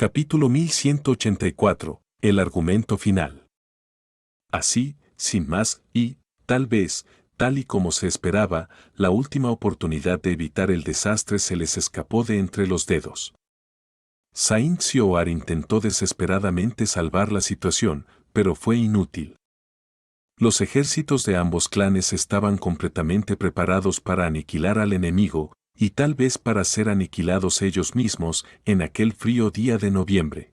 Capítulo 1184. El argumento final. Así, sin más, y, tal vez, tal y como se esperaba, la última oportunidad de evitar el desastre se les escapó de entre los dedos. Saint Sioar intentó desesperadamente salvar la situación, pero fue inútil. Los ejércitos de ambos clanes estaban completamente preparados para aniquilar al enemigo, y tal vez para ser aniquilados ellos mismos en aquel frío día de noviembre.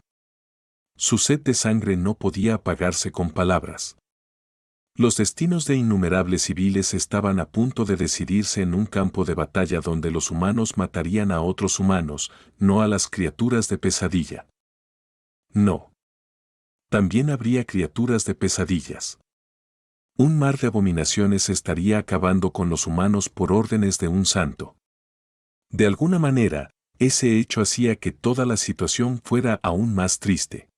Su sed de sangre no podía apagarse con palabras. Los destinos de innumerables civiles estaban a punto de decidirse en un campo de batalla donde los humanos matarían a otros humanos, no a las criaturas de pesadilla. No. También habría criaturas de pesadillas. Un mar de abominaciones estaría acabando con los humanos por órdenes de un santo. De alguna manera, ese hecho hacía que toda la situación fuera aún más triste.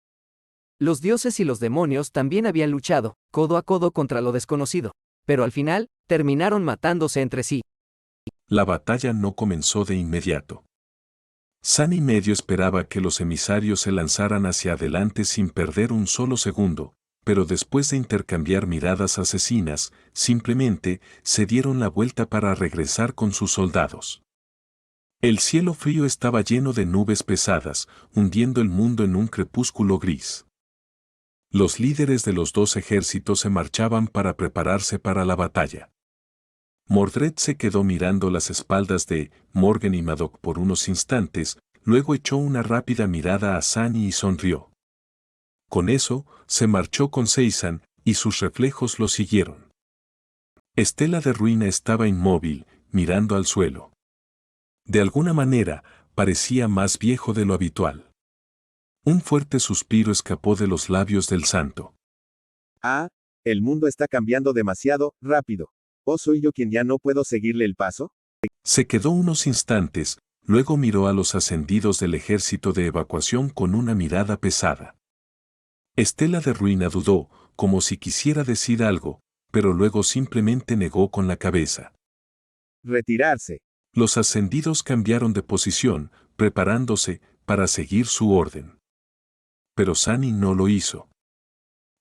Los dioses y los demonios también habían luchado, codo a codo contra lo desconocido, pero al final, terminaron matándose entre sí. La batalla no comenzó de inmediato. San y medio esperaba que los emisarios se lanzaran hacia adelante sin perder un solo segundo, pero después de intercambiar miradas asesinas, simplemente se dieron la vuelta para regresar con sus soldados. El cielo frío estaba lleno de nubes pesadas, hundiendo el mundo en un crepúsculo gris. Los líderes de los dos ejércitos se marchaban para prepararse para la batalla. Mordred se quedó mirando las espaldas de Morgan y Madoc por unos instantes, luego echó una rápida mirada a Sani y sonrió. Con eso, se marchó con Seisan, y sus reflejos lo siguieron. Estela de Ruina estaba inmóvil, mirando al suelo. De alguna manera, parecía más viejo de lo habitual. Un fuerte suspiro escapó de los labios del santo. Ah, el mundo está cambiando demasiado rápido. ¿O soy yo quien ya no puedo seguirle el paso? Se quedó unos instantes, luego miró a los ascendidos del ejército de evacuación con una mirada pesada. Estela de Ruina dudó, como si quisiera decir algo, pero luego simplemente negó con la cabeza. Retirarse. Los ascendidos cambiaron de posición, preparándose para seguir su orden. Pero Sani no lo hizo.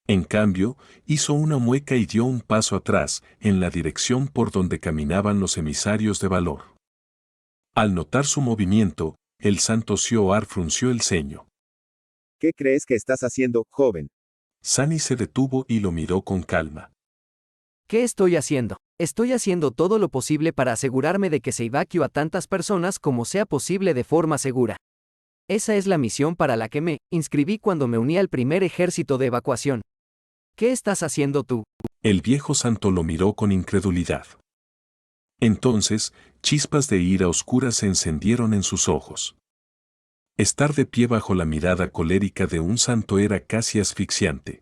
En cambio, hizo una mueca y dio un paso atrás, en la dirección por donde caminaban los emisarios de valor. Al notar su movimiento, el santo Sioar frunció el ceño. ¿Qué crees que estás haciendo, joven? Sani se detuvo y lo miró con calma. ¿Qué estoy haciendo? Estoy haciendo todo lo posible para asegurarme de que se evacúe a tantas personas como sea posible de forma segura. Esa es la misión para la que me inscribí cuando me uní al primer ejército de evacuación. ¿Qué estás haciendo tú? El viejo santo lo miró con incredulidad. Entonces, chispas de ira oscura se encendieron en sus ojos. Estar de pie bajo la mirada colérica de un santo era casi asfixiante.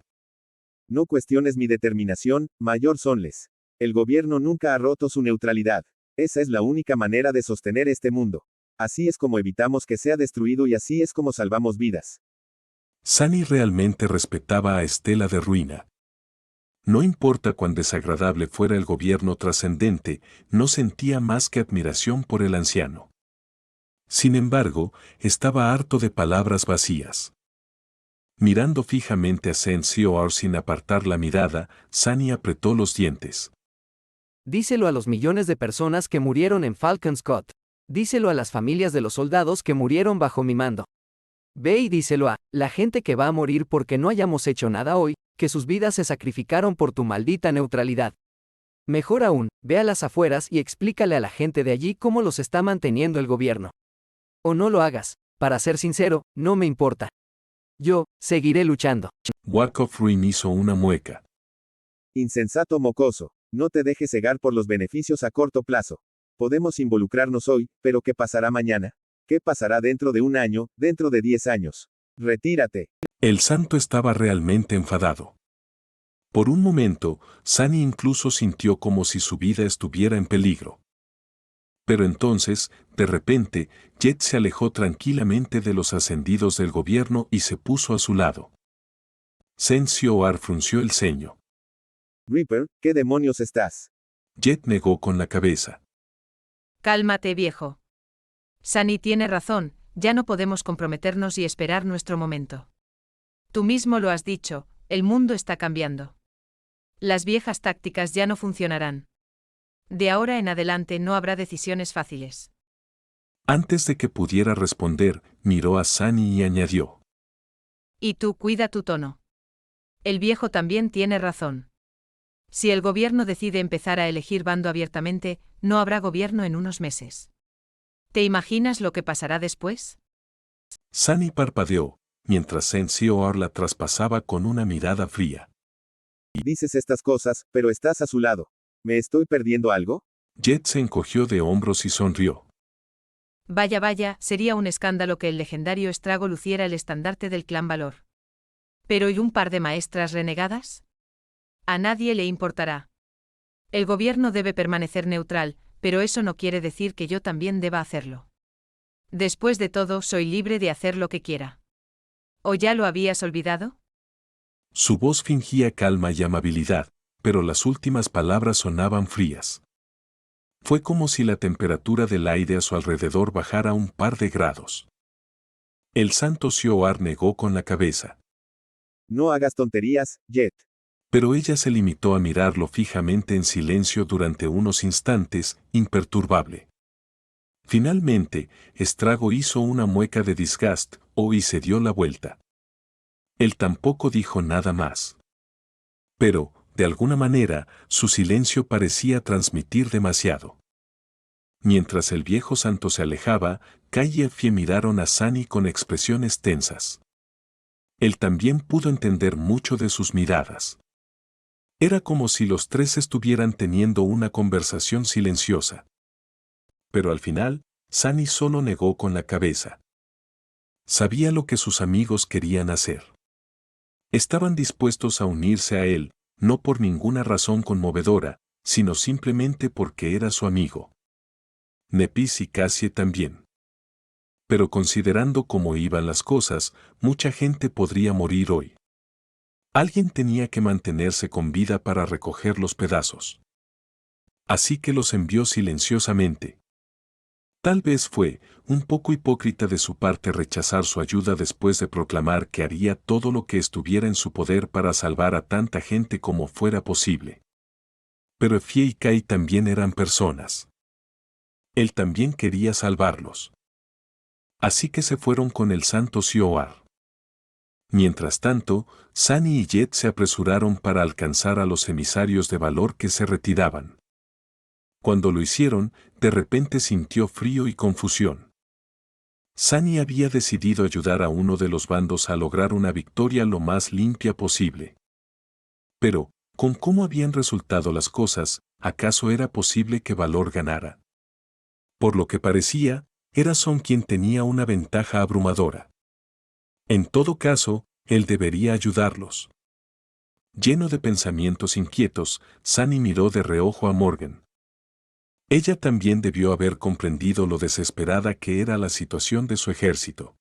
No cuestiones mi determinación, mayor Sonles. El gobierno nunca ha roto su neutralidad. Esa es la única manera de sostener este mundo. Así es como evitamos que sea destruido y así es como salvamos vidas. Sani realmente respetaba a Estela de Ruina. No importa cuán desagradable fuera el gobierno trascendente, no sentía más que admiración por el anciano. Sin embargo, estaba harto de palabras vacías. Mirando fijamente a Saint Sioar sin apartar la mirada, Sani apretó los dientes. Díselo a los millones de personas que murieron en Falcon Scott. Díselo a las familias de los soldados que murieron bajo mi mando. Ve y díselo a la gente que va a morir porque no hayamos hecho nada hoy, que sus vidas se sacrificaron por tu maldita neutralidad. Mejor aún, ve a las afueras y explícale a la gente de allí cómo los está manteniendo el gobierno. O no lo hagas, para ser sincero, no me importa. Yo, seguiré luchando. Warkov Ruin hizo una mueca. Insensato mocoso. No te dejes cegar por los beneficios a corto plazo. Podemos involucrarnos hoy, pero ¿qué pasará mañana? ¿Qué pasará dentro de un año, dentro de 10 años? Retírate. El santo estaba realmente enfadado. Por un momento, Sani incluso sintió como si su vida estuviera en peligro. Pero entonces, de repente, Jet se alejó tranquilamente de los ascendidos del gobierno y se puso a su lado. Saint Sioar frunció el ceño. Reaper, ¿qué demonios estás? Jet negó con la cabeza. Cálmate, viejo. Sani tiene razón, Ya no podemos comprometernos y esperar nuestro momento. Tú mismo lo has dicho, el mundo está cambiando. Las viejas tácticas ya no funcionarán. De ahora en adelante no habrá decisiones fáciles. Antes de que pudiera responder, miró a Sunny y añadió. Y tú cuida tu tono. El viejo también tiene razón. Si el gobierno decide empezar a elegir bando abiertamente, no habrá gobierno en unos meses. ¿Te imaginas lo que pasará después? Sunny parpadeó, mientras Sensioar la traspasaba con una mirada fría. Dices estas cosas, pero estás a su lado. ¿Me estoy perdiendo algo? Jet se encogió de hombros y sonrió. Vaya, vaya, sería un escándalo que el legendario Estrago luciera el estandarte del clan Valor. ¿Pero y un par de maestras renegadas? A nadie le importará. El gobierno debe permanecer neutral, pero eso no quiere decir que yo también deba hacerlo. Después de todo, soy libre de hacer lo que quiera. ¿O ya lo habías olvidado? Su voz fingía calma y amabilidad, pero las últimas palabras sonaban frías. Fue como si la temperatura del aire a su alrededor bajara un par de grados. El santo Sioar negó con la cabeza. No hagas tonterías, Jet. Pero ella se limitó a mirarlo fijamente en silencio durante unos instantes, imperturbable. Finalmente, Estrago hizo una mueca de disgust, y se dio la vuelta. Él tampoco dijo nada más. Pero, de alguna manera, su silencio parecía transmitir demasiado. Mientras el viejo santo se alejaba, Kai y Effie miraron a Sunny con expresiones tensas. Él también pudo entender mucho de sus miradas. Era como si los tres estuvieran teniendo una conversación silenciosa. Pero al final, Sunny solo negó con la cabeza. Sabía lo que sus amigos querían hacer. Estaban dispuestos a unirse a él, no por ninguna razón conmovedora, sino simplemente porque era su amigo. Nepis y Cassie también. Pero considerando cómo iban las cosas, mucha gente podría morir hoy. Alguien tenía que mantenerse con vida para recoger los pedazos. Así que los envió silenciosamente. Tal vez fue un poco hipócrita de su parte rechazar su ayuda después de proclamar que haría todo lo que estuviera en su poder para salvar a tanta gente como fuera posible. Pero Effie y Kai también eran personas. Él también quería salvarlos. Así que se fueron con el santo Sioar. Mientras tanto, Sunny y Jet se apresuraron para alcanzar a los emisarios de Valor que se retiraban. Cuando lo hicieron, de repente sintió frío y confusión. Sunny había decidido ayudar a uno de los bandos a lograr una victoria lo más limpia posible. Pero, con cómo habían resultado las cosas, ¿acaso era posible que Valor ganara? Por lo que parecía, era Son quien tenía una ventaja abrumadora. En todo caso, él debería ayudarlos. Lleno de pensamientos inquietos, Sunny miró de reojo a Morgan. Ella también debió haber comprendido lo desesperada que era la situación de su ejército.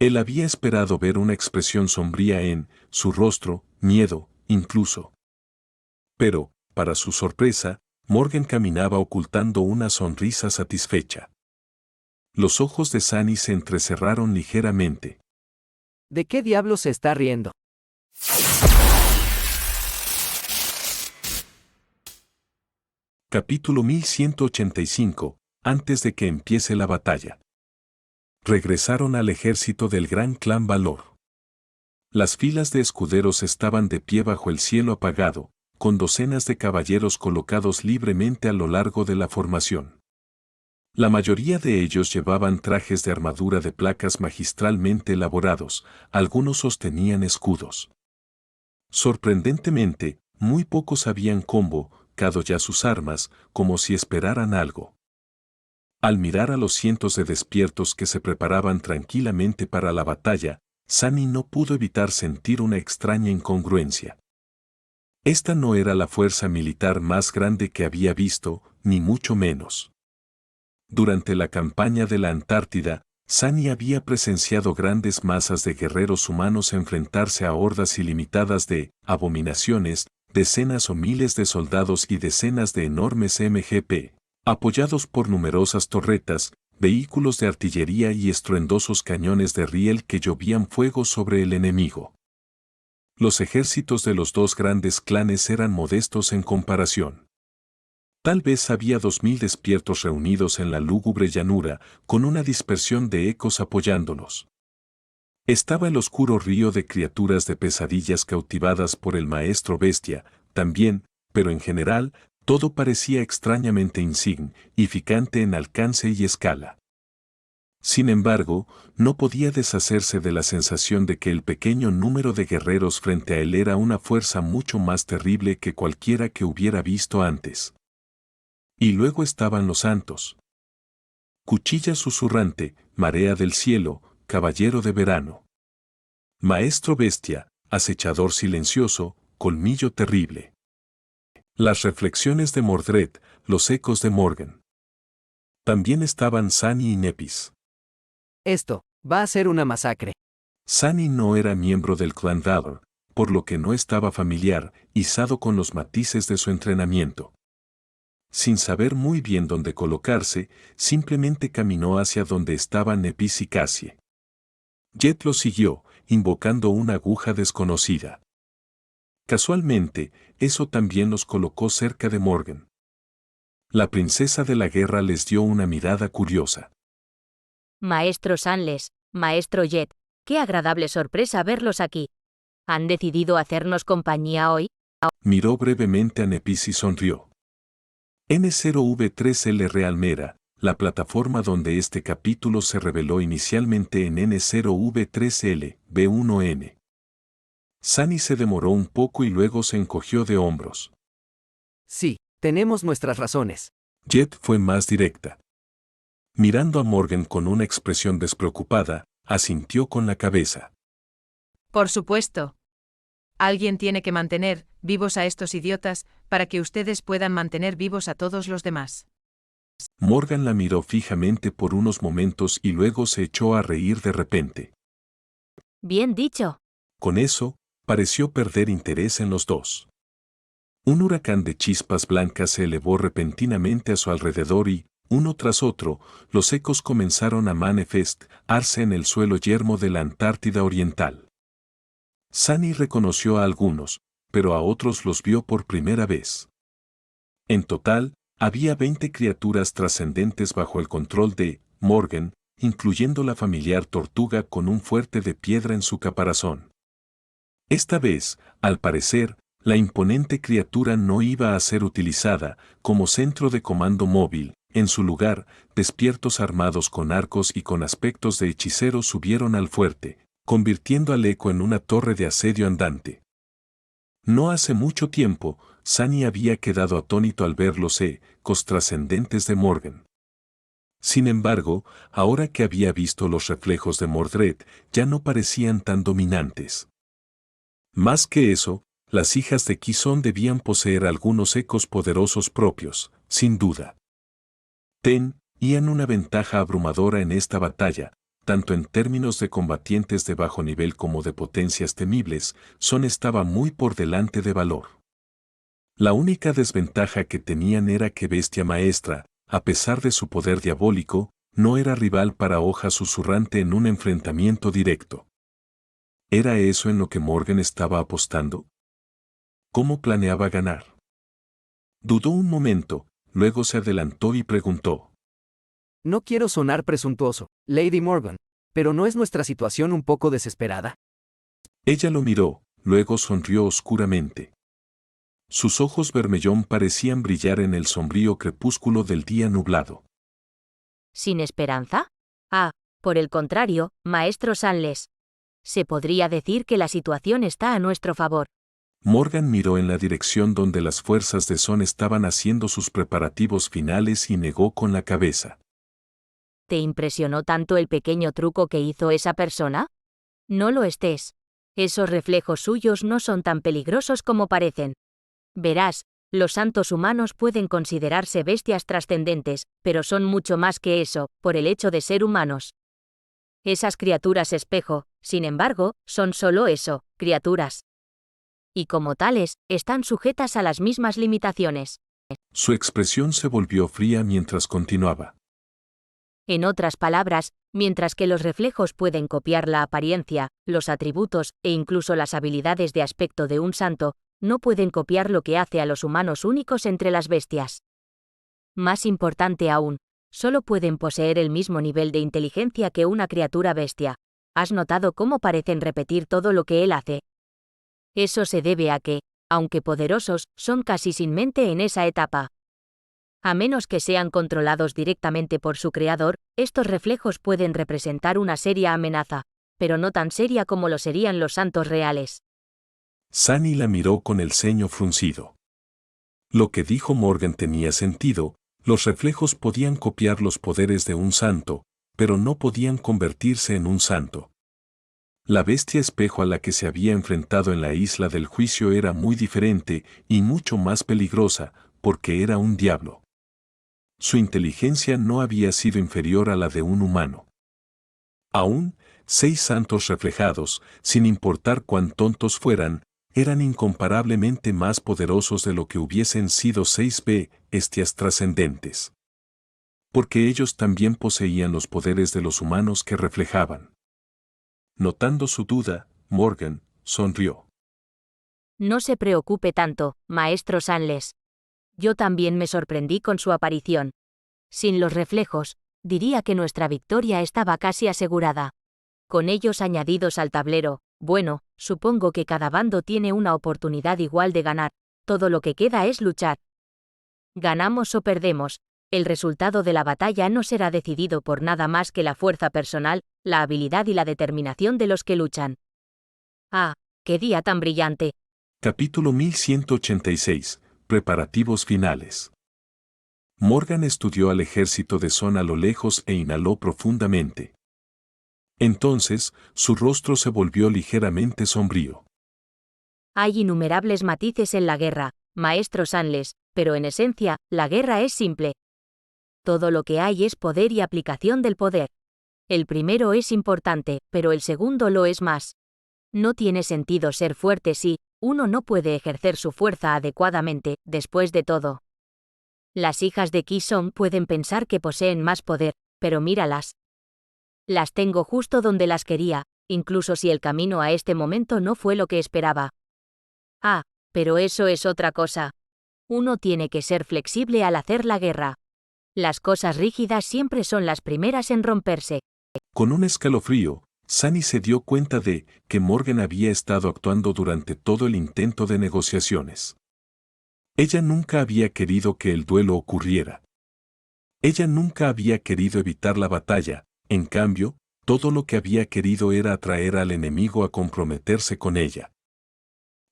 Él había esperado ver una expresión sombría en su rostro, miedo, incluso. Pero, para su sorpresa, Morgan caminaba ocultando una sonrisa satisfecha. Los ojos de Sunny se entrecerraron ligeramente. ¿De qué diablos se está riendo? Capítulo 1185, antes de que empiece la batalla. Regresaron al ejército del gran clan Valor. Las filas de escuderos estaban de pie bajo el cielo apagado, con docenas de caballeros colocados libremente a lo largo de la formación. La mayoría de ellos llevaban trajes de armadura de placas magistralmente elaborados, algunos sostenían escudos. Sorprendentemente, muy pocos habían convocado ya sus armas, como si esperaran algo. Al mirar a los cientos de despiertos que se preparaban tranquilamente para la batalla, Sunny no pudo evitar sentir una extraña incongruencia. Esta no era la fuerza militar más grande que había visto, ni mucho menos. Durante la campaña de la Antártida, Sunny había presenciado grandes masas de guerreros humanos enfrentarse a hordas ilimitadas de abominaciones, decenas o miles de soldados y decenas de enormes MGP, apoyados por numerosas torretas, vehículos de artillería y estruendosos cañones de riel que llovían fuego sobre el enemigo. Los ejércitos de los dos grandes clanes eran modestos en comparación. Tal vez había 2000 despiertos reunidos en la lúgubre llanura, con una dispersión de ecos apoyándolos. Estaba el oscuro río de criaturas de pesadillas cautivadas por el maestro bestia, también, pero en general, todo parecía extrañamente insignificante en alcance y escala. Sin embargo, no podía deshacerse de la sensación de que el pequeño número de guerreros frente a él era una fuerza mucho más terrible que cualquiera que hubiera visto antes. Y luego estaban los santos. Cuchilla susurrante, marea del cielo, caballero de verano. Maestro bestia, acechador silencioso, colmillo terrible. Las reflexiones de Mordred, los ecos de Morgan. También estaban Sani y Nepis. Esto va a ser una masacre. Sani no era miembro del clan Valor, por lo que no estaba familiarizado con los matices de su entrenamiento. Sin saber muy bien dónde colocarse, simplemente caminó hacia donde estaban Nepis y Cassie. Jet lo siguió, invocando una aguja desconocida. Casualmente, eso también los colocó cerca de Morgan. La princesa de la guerra les dio una mirada curiosa. Maestro Sanles, Maestro Jet, qué agradable sorpresa verlos aquí. ¿Han decidido hacernos compañía hoy? Miró brevemente a Nepis y sonrió. N0V3L Realmera, la plataforma donde este capítulo se reveló inicialmente en N0V3L, B1N. Sani se demoró un poco y luego se encogió de hombros. Sí, tenemos nuestras razones. Jet fue más directa. Mirando a Morgan con una expresión despreocupada, asintió con la cabeza. Por supuesto. Alguien tiene que mantener vivos a estos idiotas para que ustedes puedan mantener vivos a todos los demás. Morgan la miró fijamente por unos momentos y luego se echó a reír de repente. Bien dicho. Con eso, pareció perder interés en los dos. Un huracán de chispas blancas se elevó repentinamente a su alrededor y, uno tras otro, los ecos comenzaron a manifestarse en el suelo yermo de la Antártida Oriental. Sani reconoció a algunos, pero a otros los vio por primera vez. En total, había 20 criaturas trascendentes bajo el control de Morgan, incluyendo la familiar tortuga con un fuerte de piedra en su caparazón. Esta vez, al parecer, la imponente criatura no iba a ser utilizada como centro de comando móvil. En su lugar, despiertos armados con arcos y con aspectos de hechiceros subieron al fuerte, convirtiendo al eco en una torre de asedio andante. No hace mucho tiempo, Sani había quedado atónito al ver los ecos trascendentes de Morgan. Sin embargo, ahora que había visto los reflejos de Mordred, ya no parecían tan dominantes. Más que eso, las hijas de Kison debían poseer algunos ecos poderosos propios, sin duda. Tenían una ventaja abrumadora en esta batalla, tanto en términos de combatientes de bajo nivel como de potencias temibles, Son estaba muy por delante de valor. La única desventaja que tenían era que Bestia Maestra, a pesar de su poder diabólico, no era rival para Hoja Susurrante en un enfrentamiento directo. ¿Era eso en lo que Morgan estaba apostando? ¿Cómo planeaba ganar? Dudó un momento, luego se adelantó y preguntó. No quiero sonar presuntuoso, Lady Morgan, pero ¿no es nuestra situación un poco desesperada? Ella lo miró, luego sonrió oscuramente. Sus ojos vermellón parecían brillar en el sombrío crepúsculo del día nublado. ¿Sin esperanza? Ah, por el contrario, Maestro Sanles. Se podría decir que la situación está a nuestro favor. Morgan miró en la dirección donde las fuerzas de Son estaban haciendo sus preparativos finales y negó con la cabeza. ¿Te impresionó tanto el pequeño truco que hizo esa persona? No lo estés. Esos reflejos suyos no son tan peligrosos como parecen. Verás, los santos humanos pueden considerarse bestias trascendentes, pero son mucho más que eso, por el hecho de ser humanos. Esas criaturas espejo, sin embargo, son solo eso, criaturas. Y como tales, están sujetas a las mismas limitaciones. Su expresión se volvió fría mientras continuaba. En otras palabras, mientras que los reflejos pueden copiar la apariencia, los atributos e incluso las habilidades de aspecto de un santo, no pueden copiar lo que hace a los humanos únicos entre las bestias. Más importante aún, solo pueden poseer el mismo nivel de inteligencia que una criatura bestia. ¿Has notado cómo parecen repetir todo lo que él hace? Eso se debe a que, aunque poderosos, son casi sin mente en esa etapa. A menos que sean controlados directamente por su creador, estos reflejos pueden representar una seria amenaza, pero no tan seria como lo serían los santos reales. Sunny la miró con el ceño fruncido. Lo que dijo Morgan tenía sentido, los reflejos podían copiar los poderes de un santo, pero no podían convertirse en un santo. La bestia espejo a la que se había enfrentado en la isla del juicio era muy diferente y mucho más peligrosa, porque era un diablo. Su inteligencia no había sido inferior a la de un humano. Aún, 6 santos reflejados, sin importar cuán tontos fueran, eran incomparablemente más poderosos de lo que hubiesen sido 6 bestias trascendentes. Porque ellos también poseían los poderes de los humanos que reflejaban. Notando su duda, Morgan sonrió. No se preocupe tanto, maestro Sanles. Yo también me sorprendí con su aparición. Sin los reflejos, diría que nuestra victoria estaba casi asegurada. Con ellos añadidos al tablero, bueno, supongo que cada bando tiene una oportunidad igual de ganar, todo lo que queda es luchar. Ganamos o perdemos, el resultado de la batalla no será decidido por nada más que la fuerza personal, la habilidad y la determinación de los que luchan. ¡Ah, qué día tan brillante! Capítulo 1186. Preparativos finales. Morgan estudió al ejército de Son a lo lejos e inhaló profundamente. Entonces, su rostro se volvió ligeramente sombrío. Hay innumerables matices en la guerra, maestro Sanles, pero en esencia, la guerra es simple. Todo lo que hay es poder y aplicación del poder. El primero es importante, pero el segundo lo es más. No tiene sentido ser fuerte si uno no puede ejercer su fuerza adecuadamente, después de todo. Las hijas de Ki Song pueden pensar que poseen más poder, pero míralas. Las tengo justo donde las quería, incluso si el camino a este momento no fue lo que esperaba. Ah, pero eso es otra cosa. Uno tiene que ser flexible al hacer la guerra. Las cosas rígidas siempre son las primeras en romperse. Con un escalofrío, Sunny se dio cuenta de que Morgan había estado actuando durante todo el intento de negociaciones. Ella nunca había querido que el duelo ocurriera. Ella nunca había querido evitar la batalla, en cambio, todo lo que había querido era atraer al enemigo a comprometerse con ella.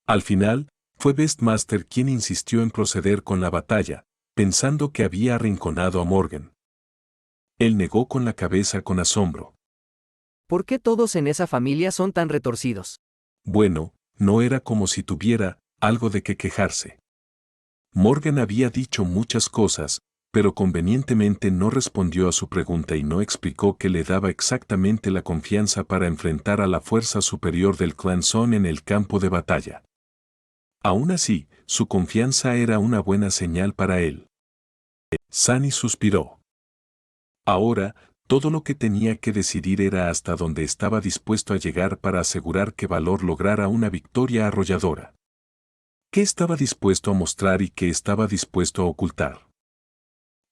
Al final, fue Beastmaster quien insistió en proceder con la batalla, pensando que había arrinconado a Morgan. Él negó con la cabeza con asombro. ¿Por qué todos en esa familia son tan retorcidos? Bueno, no era como si tuviera algo de qué quejarse. Morgan había dicho muchas cosas, pero convenientemente no respondió a su pregunta y no explicó qué le daba exactamente la confianza para enfrentar a la fuerza superior del clan Son en el campo de batalla. Aún así, su confianza era una buena señal para él. Sunny suspiró. Ahora, todo lo que tenía que decidir era hasta dónde estaba dispuesto a llegar para asegurar que Valor lograra una victoria arrolladora. ¿Qué estaba dispuesto a mostrar y qué estaba dispuesto a ocultar?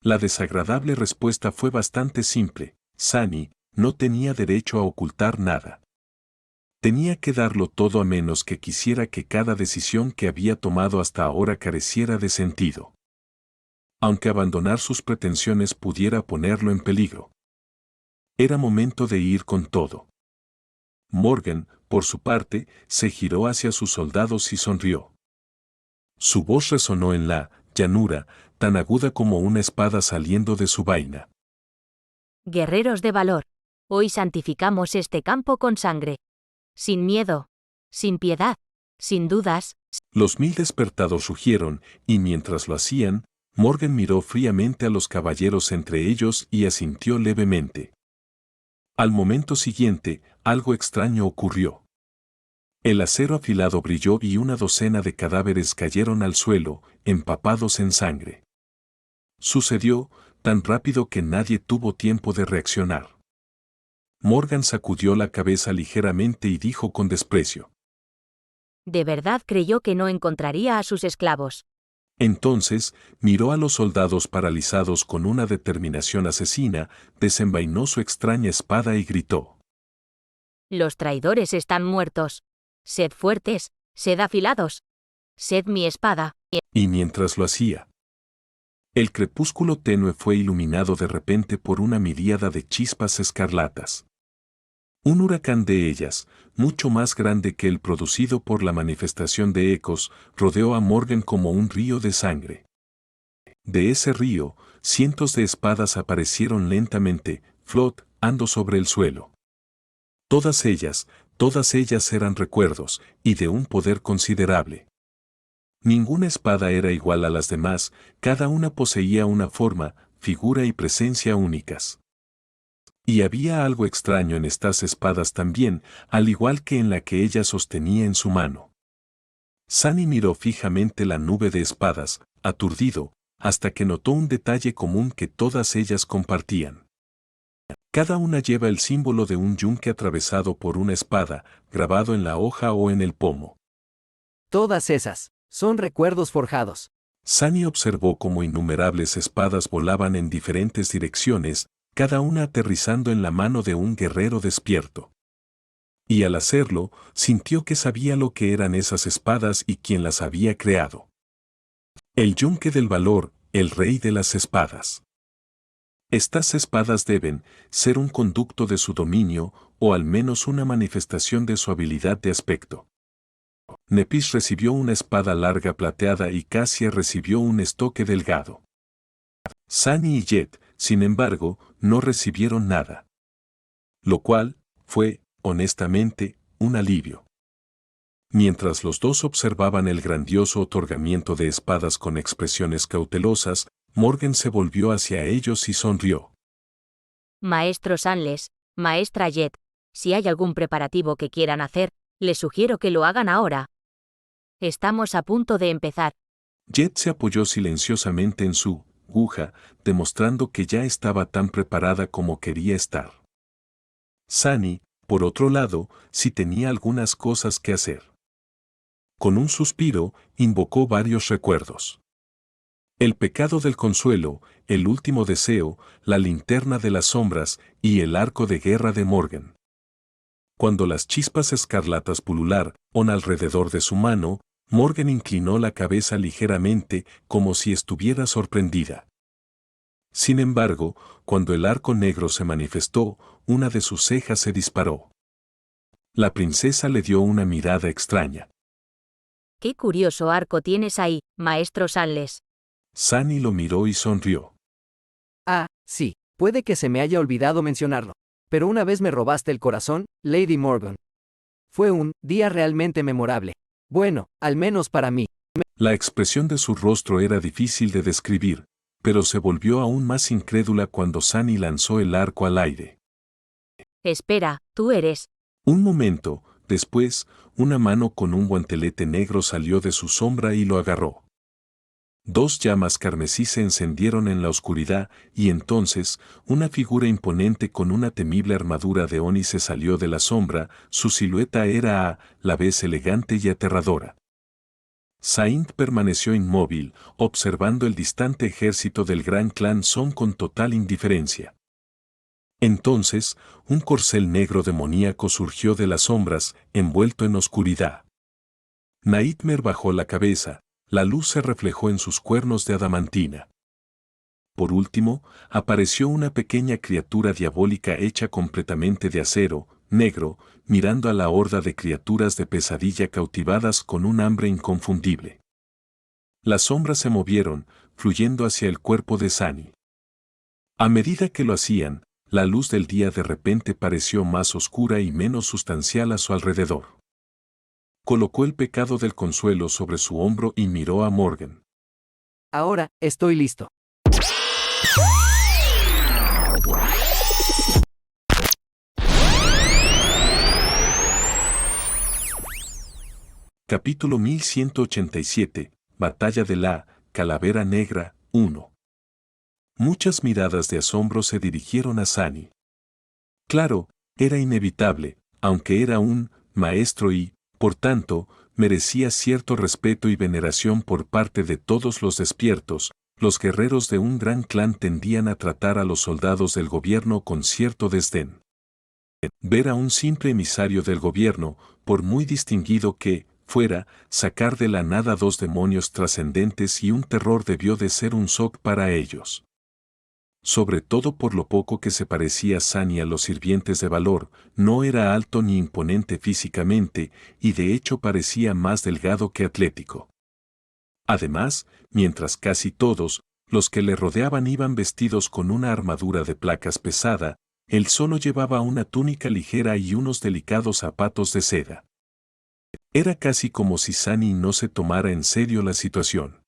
La desagradable respuesta fue bastante simple: Sunny no tenía derecho a ocultar nada. Tenía que darlo todo a menos que quisiera que cada decisión que había tomado hasta ahora careciera de sentido. Aunque abandonar sus pretensiones pudiera ponerlo en peligro. Era momento de ir con todo. Morgan, por su parte, se giró hacia sus soldados y sonrió. Su voz resonó en la llanura, tan aguda como una espada saliendo de su vaina. Guerreros de valor, hoy santificamos este campo con sangre. Sin miedo, sin piedad, sin dudas. Los 1000 despertados rugieron, y mientras lo hacían, Morgan miró fríamente a los caballeros entre ellos y asintió levemente. Al momento siguiente, algo extraño ocurrió. El acero afilado brilló y una docena de cadáveres cayeron al suelo, empapados en sangre. Sucedió tan rápido que nadie tuvo tiempo de reaccionar. Morgan sacudió la cabeza ligeramente y dijo con desprecio. ¿De verdad creyó que no encontraría a sus esclavos? Entonces, miró a los soldados paralizados con una determinación asesina, desenvainó su extraña espada y gritó. Los traidores están muertos. Sed fuertes, sed afilados. Sed mi espada. Y mientras lo hacía, el crepúsculo tenue fue iluminado de repente por una miríada de chispas escarlatas. Un huracán de ellas, mucho más grande que el producido por la manifestación de ecos, rodeó a Morgan como un río de sangre. De ese río, cientos de espadas aparecieron lentamente, flotando sobre el suelo. Todas ellas eran recuerdos, y de un poder considerable. Ninguna espada era igual a las demás, cada una poseía una forma, figura y presencia únicas. Y había algo extraño en estas espadas también, al igual que en la que ella sostenía en su mano. Sunny miró fijamente la nube de espadas, aturdido, hasta que notó un detalle común que todas ellas compartían. Cada una lleva el símbolo de un yunque atravesado por una espada, grabado en la hoja o en el pomo. Todas esas son recuerdos forjados. Sunny observó cómo innumerables espadas volaban en diferentes direcciones, cada una aterrizando en la mano de un guerrero despierto. Y al hacerlo, sintió que sabía lo que eran esas espadas y quién las había creado. El yunque del valor, el rey de las espadas. Estas espadas deben ser un conducto de su dominio, o al menos una manifestación de su habilidad de aspecto. Nepis recibió una espada larga plateada y Cassia recibió un estoque delgado. Sunny y Jet, sin embargo, no recibieron nada. Lo cual fue, honestamente, un alivio. Mientras los dos observaban el grandioso otorgamiento de espadas con expresiones cautelosas, Morgan se volvió hacia ellos y sonrió. Maestro Sunless, maestra Jet, si hay algún preparativo que quieran hacer, les sugiero que lo hagan ahora. Estamos a punto de empezar. Jet se apoyó silenciosamente en su aguja, demostrando que ya estaba tan preparada como quería estar. Sunny, por otro lado, sí tenía algunas cosas que hacer. Con un suspiro, invocó varios recuerdos. El pecado del consuelo, el último deseo, la linterna de las sombras y el arco de guerra de Morgan. Cuando las chispas escarlatas pulularon alrededor de su mano, Morgan inclinó la cabeza ligeramente, como si estuviera sorprendida. Sin embargo, cuando el arco negro se manifestó, una de sus cejas se disparó. La princesa le dio una mirada extraña. Qué curioso arco tienes ahí, maestro Sunless. Sunny lo miró y sonrió. Ah, sí, puede que se me haya olvidado mencionarlo. Pero una vez me robaste el corazón, Lady Morgan. Fue un día realmente memorable. Bueno, al menos para mí. La expresión de su rostro era difícil de describir, pero se volvió aún más incrédula cuando Sunny lanzó el arco al aire. Espera, tú eres. Un momento, después, una mano con un guantelete negro salió de su sombra y lo agarró. Dos llamas carmesí se encendieron en la oscuridad, y entonces, una figura imponente con una temible armadura de ónice salió de la sombra, su silueta era a la vez elegante y aterradora. Saint permaneció inmóvil, observando el distante ejército del gran clan Son con total indiferencia. Entonces, un corcel negro demoníaco surgió de las sombras, envuelto en oscuridad. Nightmare bajó la cabeza. La luz se reflejó en sus cuernos de adamantina. Por último, apareció una pequeña criatura diabólica hecha completamente de acero, negro, mirando a la horda de criaturas de pesadilla cautivadas con un hambre inconfundible. Las sombras se movieron, fluyendo hacia el cuerpo de Sunny. A medida que lo hacían, la luz del día de repente pareció más oscura y menos sustancial a su alrededor. Colocó el pecado del consuelo sobre su hombro y miró a Morgan. Ahora, estoy listo. Capítulo 1187, Batalla de la Calavera Negra, 1. Muchas miradas de asombro se dirigieron a Sunny. Claro, era inevitable, aunque era un maestro y, por tanto, merecía cierto respeto y veneración por parte de todos los despiertos. Los guerreros de un gran clan tendían a tratar a los soldados del gobierno con cierto desdén. Ver a un simple emisario del gobierno, por muy distinguido que fuera, sacar de la nada dos demonios trascendentes y un terror debió de ser un shock para ellos. Sobre todo por lo poco que se parecía Sunny a los sirvientes de valor, no era alto ni imponente físicamente, y de hecho parecía más delgado que atlético. Además, mientras casi todos, los que le rodeaban iban vestidos con una armadura de placas pesada, él solo llevaba una túnica ligera y unos delicados zapatos de seda. Era casi como si Sunny no se tomara en serio la situación.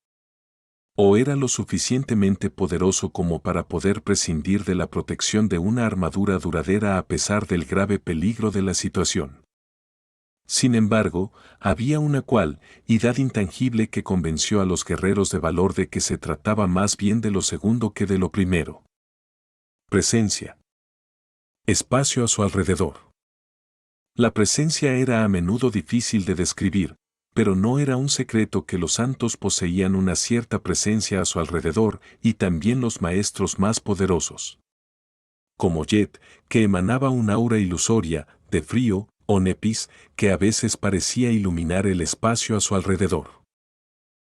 O era lo suficientemente poderoso como para poder prescindir de la protección de una armadura duradera a pesar del grave peligro de la situación. Sin embargo, había una cualidad intangible que convenció a los guerreros de valor de que se trataba más bien de lo segundo que de lo primero. Presencia. Espacio a su alrededor. La presencia era a menudo difícil de describir, pero no era un secreto que los santos poseían una cierta presencia a su alrededor y también los maestros más poderosos. Como Jet, que emanaba un aura ilusoria, de frío, o Nepis, que a veces parecía iluminar el espacio a su alrededor.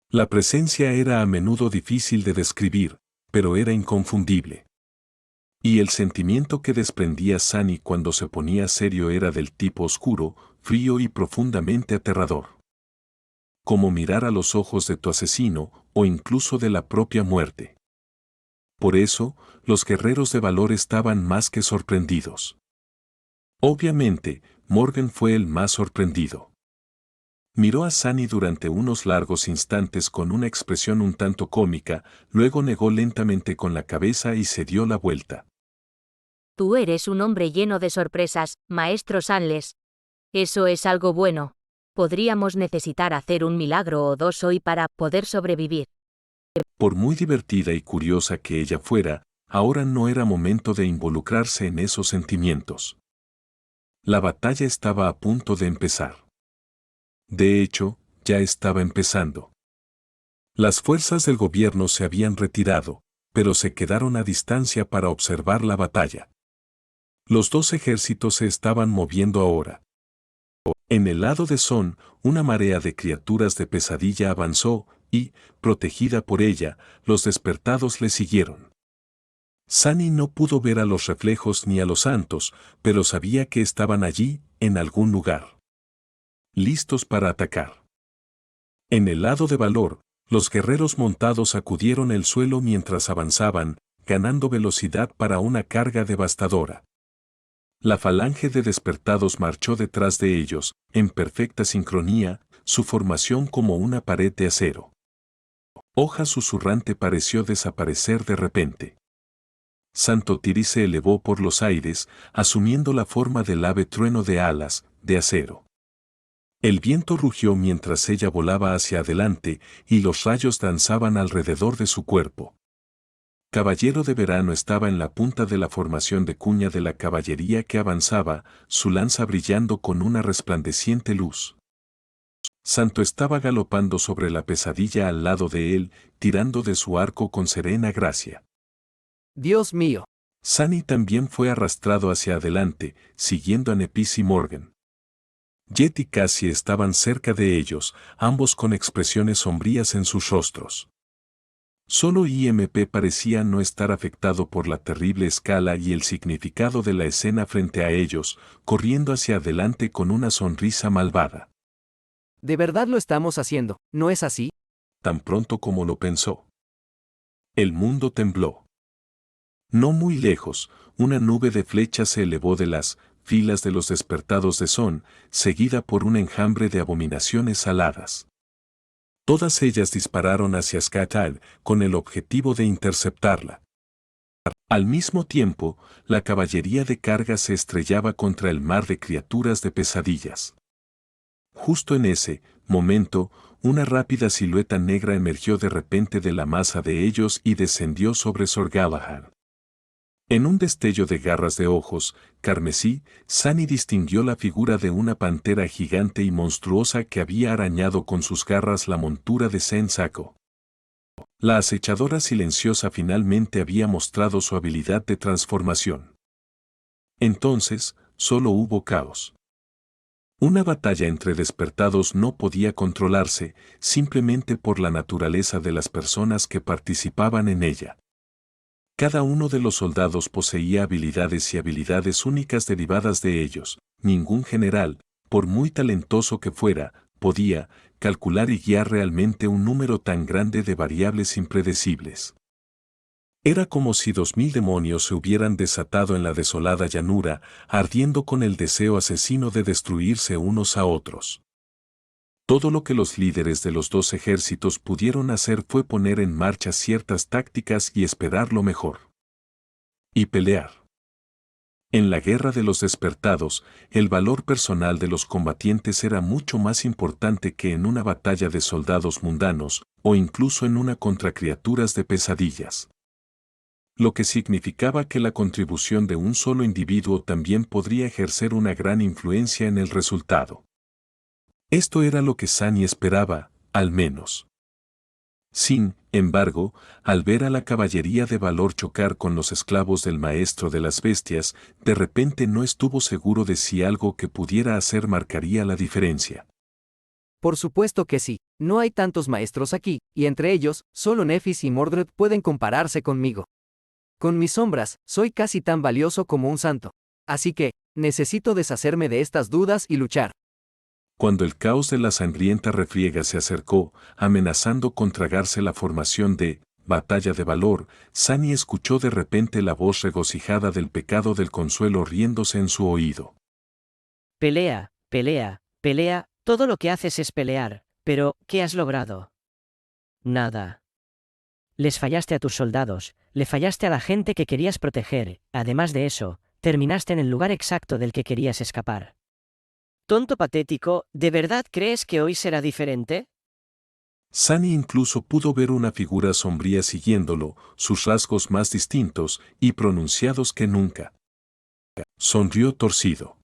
La presencia era a menudo difícil de describir, pero era inconfundible. Y el sentimiento que desprendía Sunny cuando se ponía serio era del tipo oscuro, frío y profundamente aterrador. Como mirar a los ojos de tu asesino, o incluso de la propia muerte. Por eso, los guerreros de valor estaban más que sorprendidos. Obviamente, Morgan fue el más sorprendido. Miró a Sunny durante unos largos instantes con una expresión un tanto cómica, luego negó lentamente con la cabeza y se dio la vuelta. Tú eres un hombre lleno de sorpresas, maestro Sanles. Eso es algo bueno. Podríamos necesitar hacer un milagro o dos hoy para poder sobrevivir. Por muy divertida y curiosa que ella fuera, ahora no era momento de involucrarse en esos sentimientos. La batalla estaba a punto de empezar. De hecho, ya estaba empezando. Las fuerzas del gobierno se habían retirado, pero se quedaron a distancia para observar la batalla. Los dos ejércitos se estaban moviendo ahora. En el lado de Son, una marea de criaturas de pesadilla avanzó, y, protegida por ella, los despertados le siguieron. Sunny no pudo ver a los reflejos ni a los santos, pero sabía que estaban allí, en algún lugar. Listos para atacar. En el lado de valor, los guerreros montados sacudieron el suelo mientras avanzaban, ganando velocidad para una carga devastadora. La falange de despertados marchó detrás de ellos, en perfecta sincronía, su formación como una pared de acero. Hoja susurrante pareció desaparecer de repente. Santo Tiri se elevó por los aires, asumiendo la forma del ave trueno de alas, de acero. El viento rugió mientras ella volaba hacia adelante, y los rayos danzaban alrededor de su cuerpo. Caballero de Verano estaba en la punta de la formación de cuña de la caballería que avanzaba, su lanza brillando con una resplandeciente luz. Santo estaba galopando sobre la pesadilla al lado de él, tirando de su arco con serena gracia. Dios mío. Sunny también fue arrastrado hacia adelante, siguiendo a Nepis y Morgan. Jet y Cassie estaban cerca de ellos, ambos con expresiones sombrías en sus rostros. Solo IMP parecía no estar afectado por la terrible escala y el significado de la escena frente a ellos, corriendo hacia adelante con una sonrisa malvada. De verdad lo estamos haciendo, ¿no es así? Tan pronto como lo pensó. El mundo tembló. No muy lejos, una nube de flechas se elevó de las filas de los despertados de Son, seguida por un enjambre de abominaciones aladas. Todas ellas dispararon hacia Skatal con el objetivo de interceptarla. Al mismo tiempo, la caballería de carga se estrellaba contra el mar de criaturas de pesadillas. Justo en ese momento, una rápida silueta negra emergió de repente de la masa de ellos y descendió sobre Sor Galahad. En un destello de garras de ojos, carmesí, Sunny distinguió la figura de una pantera gigante y monstruosa que había arañado con sus garras la montura de Sen-Sako. La acechadora silenciosa finalmente había mostrado su habilidad de transformación. Entonces, solo hubo caos. Una batalla entre despertados no podía controlarse, simplemente por la naturaleza de las personas que participaban en ella. Cada uno de los soldados poseía habilidades y habilidades únicas derivadas de ellos. Ningún general, por muy talentoso que fuera, podía calcular y guiar realmente un número tan grande de variables impredecibles. Era como si 2000 demonios se hubieran desatado en la desolada llanura, ardiendo con el deseo asesino de destruirse unos a otros. Todo lo que los líderes de los dos ejércitos pudieron hacer fue poner en marcha ciertas tácticas y esperar lo mejor. Y pelear. En la guerra de los despertados, el valor personal de los combatientes era mucho más importante que en una batalla de soldados mundanos, o incluso en una contra criaturas de pesadillas. Lo que significaba que la contribución de un solo individuo también podría ejercer una gran influencia en el resultado. Esto era lo que Sunny esperaba, al menos. Sin embargo, al ver a la caballería de valor chocar con los esclavos del maestro de las bestias, de repente no estuvo seguro de si algo que pudiera hacer marcaría la diferencia. Por supuesto que sí, no hay tantos maestros aquí, y entre ellos, solo Nephis y Mordred pueden compararse conmigo. Con mis sombras, soy casi tan valioso como un santo. Así que, necesito deshacerme de estas dudas y luchar. Cuando el caos de la sangrienta refriega se acercó, amenazando con tragarse la formación de batalla de valor, Sunny escuchó de repente la voz regocijada del pecado del consuelo riéndose en su oído. Pelea, pelea, pelea, todo lo que haces es pelear, pero, ¿qué has logrado? Nada. Les fallaste a tus soldados, le fallaste a la gente que querías proteger, además de eso, terminaste en el lugar exacto del que querías escapar. Tonto patético, ¿de verdad crees que hoy será diferente? Sunny incluso pudo ver una figura sombría siguiéndolo, sus rasgos más distintos y pronunciados que nunca. Sonrió torcido.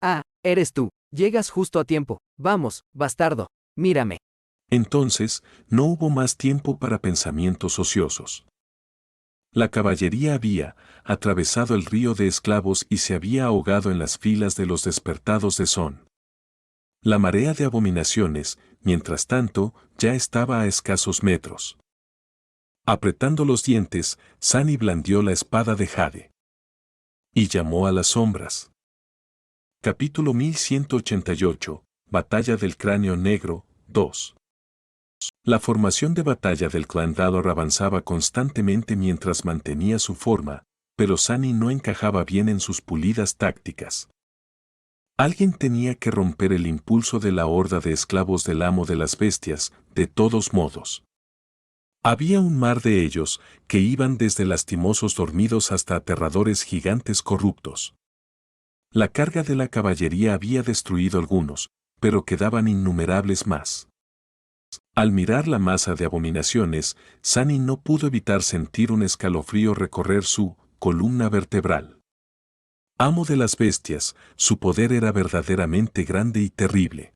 Ah, eres tú. Llegas justo a tiempo. Vamos, bastardo. Mírame. Entonces, no hubo más tiempo para pensamientos ociosos. La caballería había atravesado el río de esclavos y se había ahogado en las filas de los despertados de Son. La marea de abominaciones, mientras tanto, ya estaba a escasos metros. Apretando los dientes, Sunny blandió la espada de Jade. Y llamó a las sombras. Capítulo 1188, Batalla del Cráneo Negro, 2. La formación de batalla del clan Dalor avanzaba constantemente mientras mantenía su forma, pero Sunny no encajaba bien en sus pulidas tácticas. Alguien tenía que romper el impulso de la horda de esclavos del amo de las bestias, de todos modos. Había un mar de ellos, que iban desde lastimosos dormidos hasta aterradores gigantes corruptos. La carga de la caballería había destruido algunos, pero quedaban innumerables más. Al mirar la masa de abominaciones, Sunny no pudo evitar sentir un escalofrío recorrer su columna vertebral. Amo de las bestias, su poder era verdaderamente grande y terrible.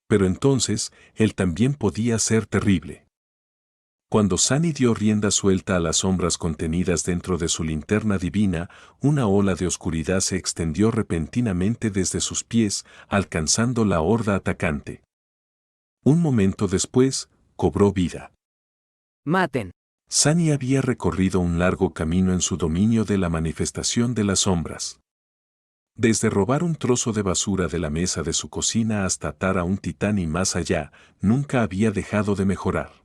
Pero entonces, él también podía ser terrible. Cuando Sunny dio rienda suelta a las sombras contenidas dentro de su linterna divina, una ola de oscuridad se extendió repentinamente desde sus pies, alcanzando la horda atacante. Un momento después, cobró vida. Maten. Sunny había recorrido un largo camino en su dominio de la manifestación de las sombras. Desde robar un trozo de basura de la mesa de su cocina hasta atar a un titán y más allá, nunca había dejado de mejorar.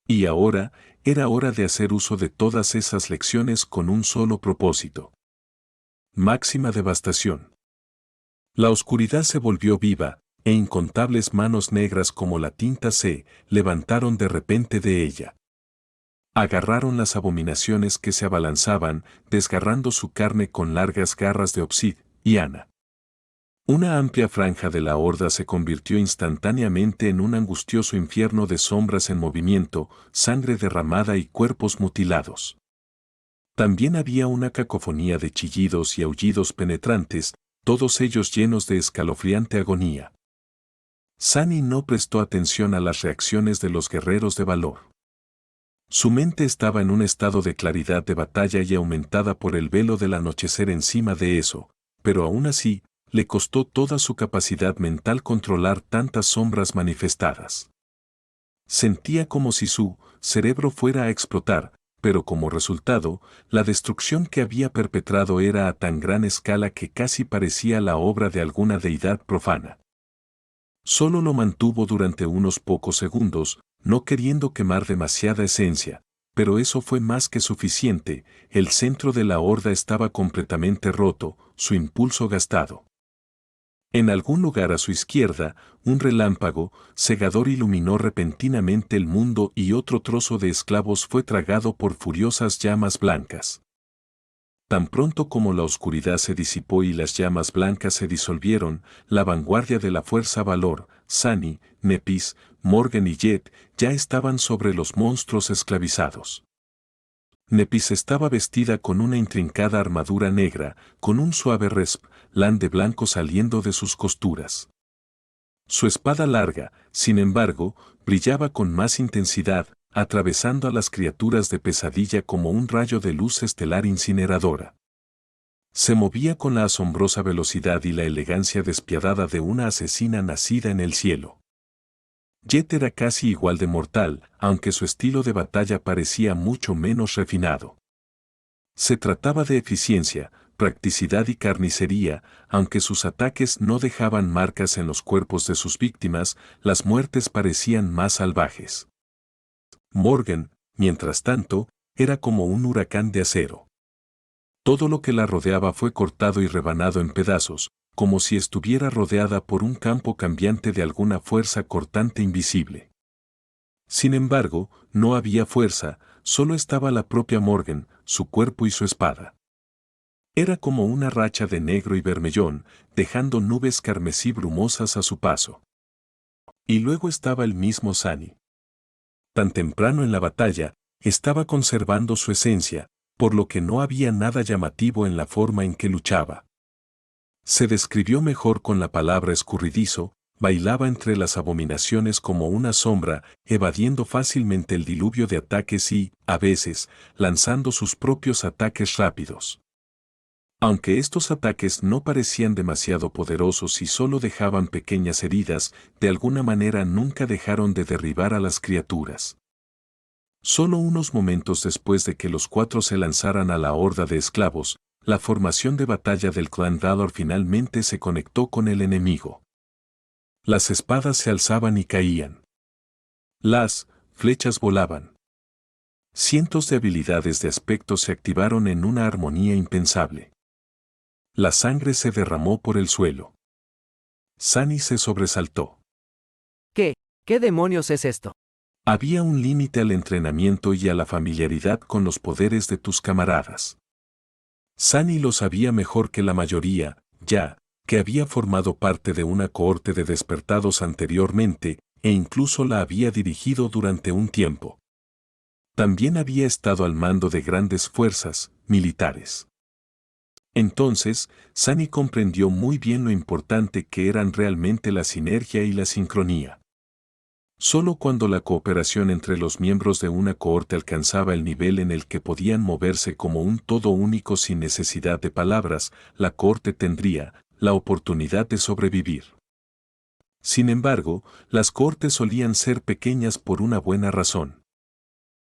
Y ahora, era hora de hacer uso de todas esas lecciones con un solo propósito. Máxima devastación. La oscuridad se volvió viva, e incontables manos negras como la tinta se levantaron de repente de ella. Agarraron las abominaciones que se abalanzaban, desgarrando su carne con largas garras de obsidiana. Una amplia franja de la horda se convirtió instantáneamente en un angustioso infierno de sombras en movimiento, sangre derramada y cuerpos mutilados. También había una cacofonía de chillidos y aullidos penetrantes, todos ellos llenos de escalofriante agonía. Sunny no prestó atención a las reacciones de los guerreros de valor. Su mente estaba en un estado de claridad de batalla y aumentada por el velo del anochecer encima de eso, pero aún así, le costó toda su capacidad mental controlar tantas sombras manifestadas. Sentía como si su cerebro fuera a explotar, pero como resultado, la destrucción que había perpetrado era a tan gran escala que casi parecía la obra de alguna deidad profana. Solo lo mantuvo durante unos pocos segundos, no queriendo quemar demasiada esencia, pero eso fue más que suficiente, el centro de la horda estaba completamente roto, su impulso gastado. En algún lugar a su izquierda, un relámpago cegador iluminó repentinamente el mundo y otro trozo de esclavos fue tragado por furiosas llamas blancas. Tan pronto como la oscuridad se disipó y las llamas blancas se disolvieron, la vanguardia de la fuerza Valor, Sunny, Nepis, Morgan y Jet ya estaban sobre los monstruos esclavizados. Nepis estaba vestida con una intrincada armadura negra, con un suave resplandor de blanco saliendo de sus costuras. Su espada larga, sin embargo, brillaba con más intensidad, atravesando a las criaturas de pesadilla como un rayo de luz estelar incineradora. Se movía con la asombrosa velocidad y la elegancia despiadada de una asesina nacida en el cielo. Jet era casi igual de mortal, aunque su estilo de batalla parecía mucho menos refinado. Se trataba de eficiencia, practicidad y carnicería, aunque sus ataques no dejaban marcas en los cuerpos de sus víctimas, las muertes parecían más salvajes. Morgan, mientras tanto, era como un huracán de acero. Todo lo que la rodeaba fue cortado y rebanado en pedazos, como si estuviera rodeada por un campo cambiante de alguna fuerza cortante invisible. Sin embargo, no había fuerza, solo estaba la propia Morgan, su cuerpo y su espada. Era como una racha de negro y vermellón, dejando nubes carmesí brumosas a su paso. Y luego estaba el mismo Sunny. Tan temprano en la batalla, estaba conservando su esencia, por lo que no había nada llamativo en la forma en que luchaba. Se describió mejor con la palabra escurridizo, bailaba entre las abominaciones como una sombra, evadiendo fácilmente el diluvio de ataques y, a veces, lanzando sus propios ataques rápidos. Aunque estos ataques no parecían demasiado poderosos y solo dejaban pequeñas heridas, de alguna manera nunca dejaron de derribar a las criaturas. Solo unos momentos después de que los cuatro se lanzaran a la horda de esclavos, la formación de batalla del clan Valor finalmente se conectó con el enemigo. Las espadas se alzaban y caían. Las flechas volaban. Cientos de habilidades de aspecto se activaron en una armonía impensable. La sangre se derramó por el suelo. Sunny se sobresaltó. ¿Qué demonios es esto? Había un límite al entrenamiento y a la familiaridad con los poderes de tus camaradas. Sunny lo sabía mejor que la mayoría, ya que había formado parte de una cohorte de despertados anteriormente, e incluso la había dirigido durante un tiempo. También había estado al mando de grandes fuerzas militares. Entonces, Sunny comprendió muy bien lo importante que eran realmente la sinergia y la sincronía. Solo cuando la cooperación entre los miembros de una cohorte alcanzaba el nivel en el que podían moverse como un todo único sin necesidad de palabras, la cohorte tendría la oportunidad de sobrevivir. Sin embargo, las cohortes solían ser pequeñas por una buena razón.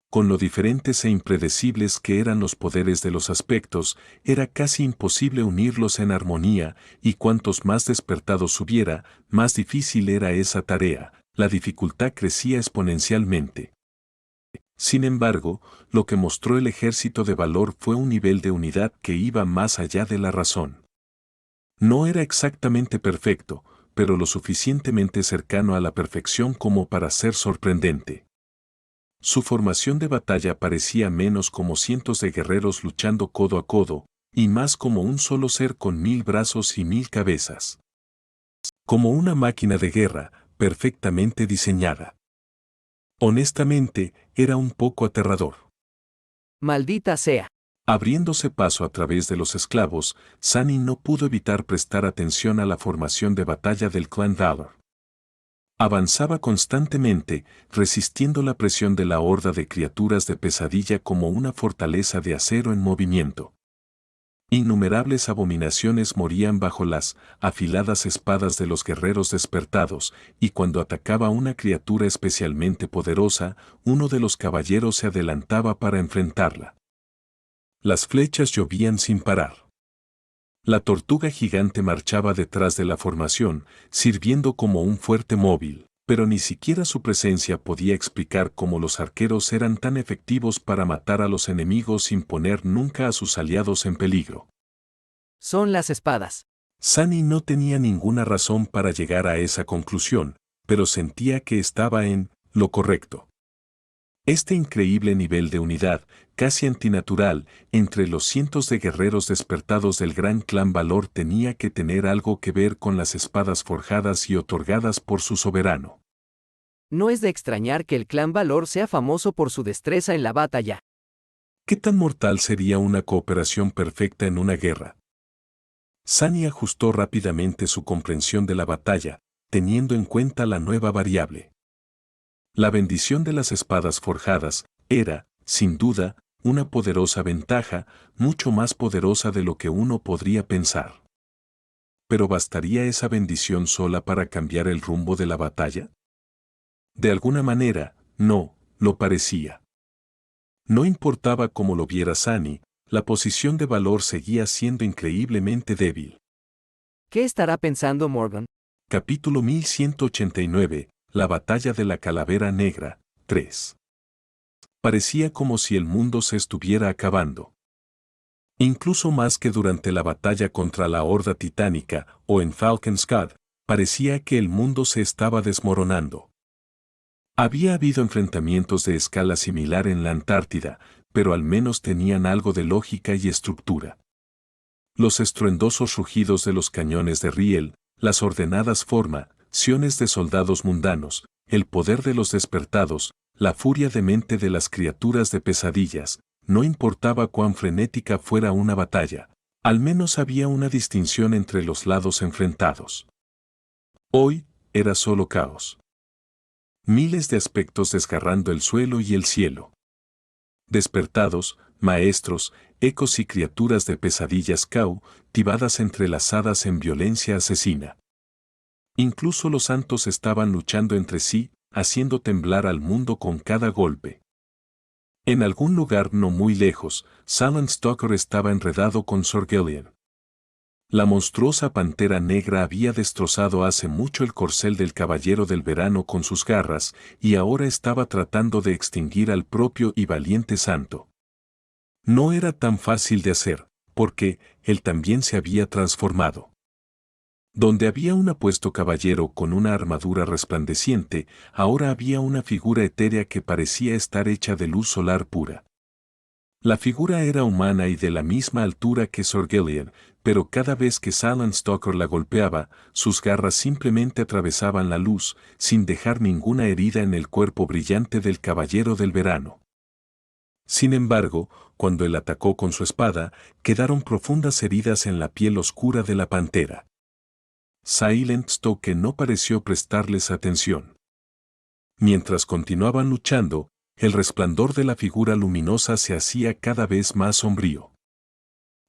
Con lo diferentes e impredecibles que eran los poderes de los aspectos, era casi imposible unirlos en armonía, y cuantos más despertados hubiera, más difícil era esa tarea. La dificultad crecía exponencialmente. Sin embargo, lo que mostró el ejército de Valor fue un nivel de unidad que iba más allá de la razón. No era exactamente perfecto, pero lo suficientemente cercano a la perfección como para ser sorprendente. Su formación de batalla parecía menos como cientos de guerreros luchando codo a codo, y más como un solo ser con 1000 brazos y 1000 cabezas. como una máquina de guerra, perfectamente diseñada. Honestamente, era un poco aterrador. Maldita sea. Abriéndose paso a través de los esclavos, Sunny no pudo evitar prestar atención a la formación de batalla del clan Valor. Avanzaba constantemente, resistiendo la presión de la horda de criaturas de pesadilla como una fortaleza de acero en movimiento. Innumerables abominaciones morían bajo las afiladas espadas de los guerreros despertados, y cuando atacaba una criatura especialmente poderosa, uno de los caballeros se adelantaba para enfrentarla. Las flechas llovían sin parar. La tortuga gigante marchaba detrás de la formación, sirviendo como un fuerte móvil, pero ni siquiera su presencia podía explicar cómo los arqueros eran tan efectivos para matar a los enemigos sin poner nunca a sus aliados en peligro. Son las espadas. Sunny no tenía ninguna razón para llegar a esa conclusión, pero sentía que estaba en lo correcto. Este increíble nivel de unidad, casi antinatural, entre los cientos de guerreros despertados del gran clan Valor tenía que tener algo que ver con las espadas forjadas y otorgadas por su soberano. No es de extrañar que el clan Valor sea famoso por su destreza en la batalla. ¿Qué tan mortal sería una cooperación perfecta en una guerra? Sunny ajustó rápidamente su comprensión de la batalla, teniendo en cuenta la nueva variable. La bendición de las espadas forjadas era, sin duda, una poderosa ventaja, mucho más poderosa de lo que uno podría pensar. ¿Pero bastaría esa bendición sola para cambiar el rumbo de la batalla? De alguna manera, no, lo parecía. No importaba cómo lo viera Sunny, la posición de Valor seguía siendo increíblemente débil. ¿Qué estará pensando Morgan? Capítulo 1189, La batalla de la Calavera Negra, 3. Parecía como si el mundo se estuviera acabando. Incluso más que durante la batalla contra la Horda Titánica o en Falcon's Cod, parecía que el mundo se estaba desmoronando. Había habido enfrentamientos de escala similar en la Antártida, pero al menos tenían algo de lógica y estructura. Los estruendosos rugidos de los cañones de riel, las ordenadas formaciones de soldados mundanos, el poder de los despertados, la furia demente de las criaturas de pesadillas, no importaba cuán frenética fuera una batalla, al menos había una distinción entre los lados enfrentados. Hoy, era solo caos. Miles de aspectos desgarrando el suelo y el cielo. Despertados, maestros, ecos y criaturas de pesadillas cautivadas entrelazadas en violencia asesina. Incluso los santos estaban luchando entre sí, haciendo temblar al mundo con cada golpe. En algún lugar no muy lejos, Silent Stalker estaba enredado con Sorgellian. La monstruosa pantera negra había destrozado hace mucho el corcel del caballero del verano con sus garras, y ahora estaba tratando de extinguir al propio y valiente santo. No era tan fácil de hacer, porque él también se había transformado. Donde había un apuesto caballero con una armadura resplandeciente, ahora había una figura etérea que parecía estar hecha de luz solar pura. La figura era humana y de la misma altura que Sorgellian, pero cada vez que Silent Stalker la golpeaba, sus garras simplemente atravesaban la luz, sin dejar ninguna herida en el cuerpo brillante del caballero del verano. Sin embargo, cuando él atacó con su espada, quedaron profundas heridas en la piel oscura de la pantera. Silent Stalker no pareció prestarles atención. Mientras continuaban luchando, el resplandor de la figura luminosa se hacía cada vez más sombrío.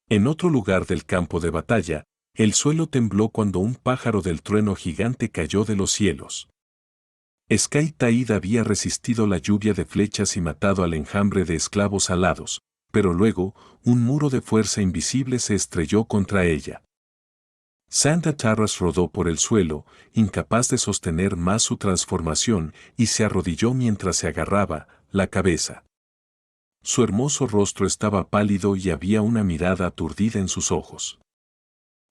En otro lugar del campo de batalla, el suelo tembló cuando un pájaro del trueno gigante cayó de los cielos. Sky Taid había resistido la lluvia de flechas y matado al enjambre de esclavos alados, pero luego, un muro de fuerza invisible se estrelló contra ella. Santa Tarras rodó por el suelo, incapaz de sostener más su transformación, y se arrodilló mientras se agarraba la cabeza. Su hermoso rostro estaba pálido y había una mirada aturdida en sus ojos.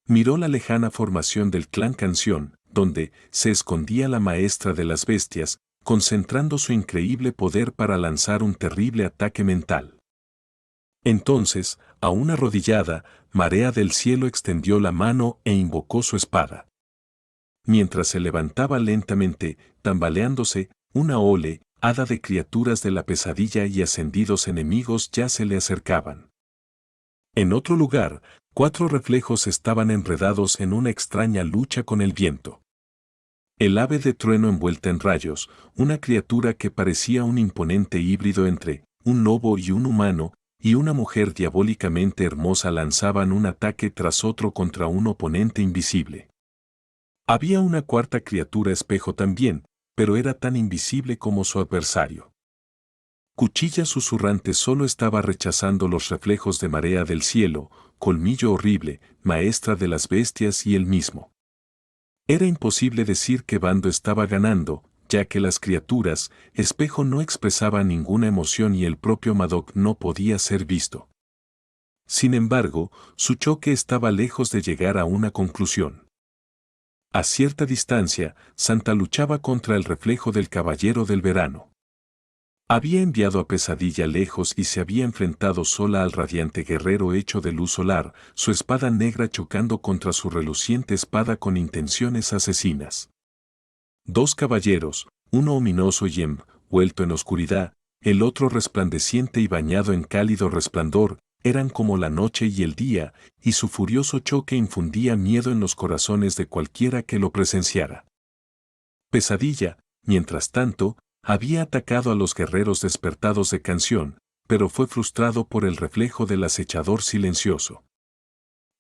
Miró la lejana formación del clan Canción, donde se escondía la maestra de las bestias, concentrando su increíble poder para lanzar un terrible ataque mental. Entonces, aún arrodillada, Marea del Cielo extendió la mano e invocó su espada. mientras se levantaba lentamente, tambaleándose, una hada de criaturas de la pesadilla y ascendidos enemigos ya se le acercaban. En otro lugar, 4 reflejos estaban enredados en una extraña lucha con el viento. El ave de trueno envuelta en rayos, una criatura que parecía un imponente híbrido entre un lobo y un humano, y una mujer diabólicamente hermosa lanzaban un ataque tras otro contra un oponente invisible. Había una cuarta criatura espejo también, pero era tan invisible como su adversario. Cuchilla susurrante solo estaba rechazando los reflejos de marea del cielo, colmillo horrible, maestra de las bestias y él mismo. Era imposible decir qué bando estaba ganando, ya que las criaturas, espejo no expresaban ninguna emoción y el propio Madoc no podía ser visto. Sin embargo, su choque estaba lejos de llegar a una conclusión. A cierta distancia, Santa luchaba contra el reflejo del Caballero del Verano. Había enviado a Pesadilla lejos y se había enfrentado sola al radiante guerrero hecho de luz solar, su espada negra chocando contra su reluciente espada con intenciones asesinas. 2 caballeros, uno ominoso y envuelto en oscuridad, el otro resplandeciente y bañado en cálido resplandor, eran como la noche y el día, y su furioso choque infundía miedo en los corazones de cualquiera que lo presenciara. Pesadilla, mientras tanto, había atacado a los guerreros despertados de canción, pero fue frustrado por el reflejo del acechador silencioso.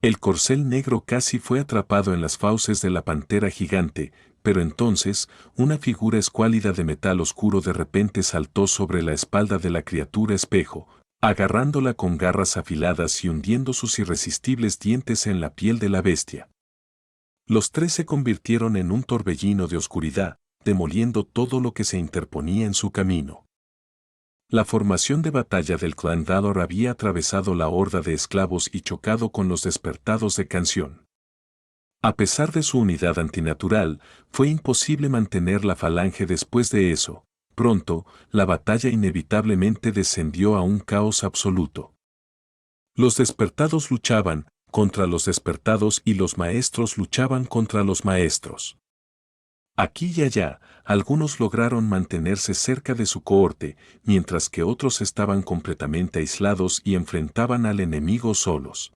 El corcel negro casi fue atrapado en las fauces de la pantera gigante, pero entonces, una figura escuálida de metal oscuro de repente saltó sobre la espalda de la criatura espejo, agarrándola con garras afiladas y hundiendo sus irresistibles dientes en la piel de la bestia. Los 3 se convirtieron en un torbellino de oscuridad, demoliendo todo lo que se interponía en su camino. La formación de batalla del clan Dalor había atravesado la horda de esclavos y chocado con los despertados de canción. A pesar de su unidad antinatural, fue imposible mantener la falange después de eso. Pronto, la batalla inevitablemente descendió a un caos absoluto. Los despertados luchaban contra los despertados y los maestros luchaban contra los maestros. Aquí y allá, algunos lograron mantenerse cerca de su cohorte, mientras que otros estaban completamente aislados y enfrentaban al enemigo solos.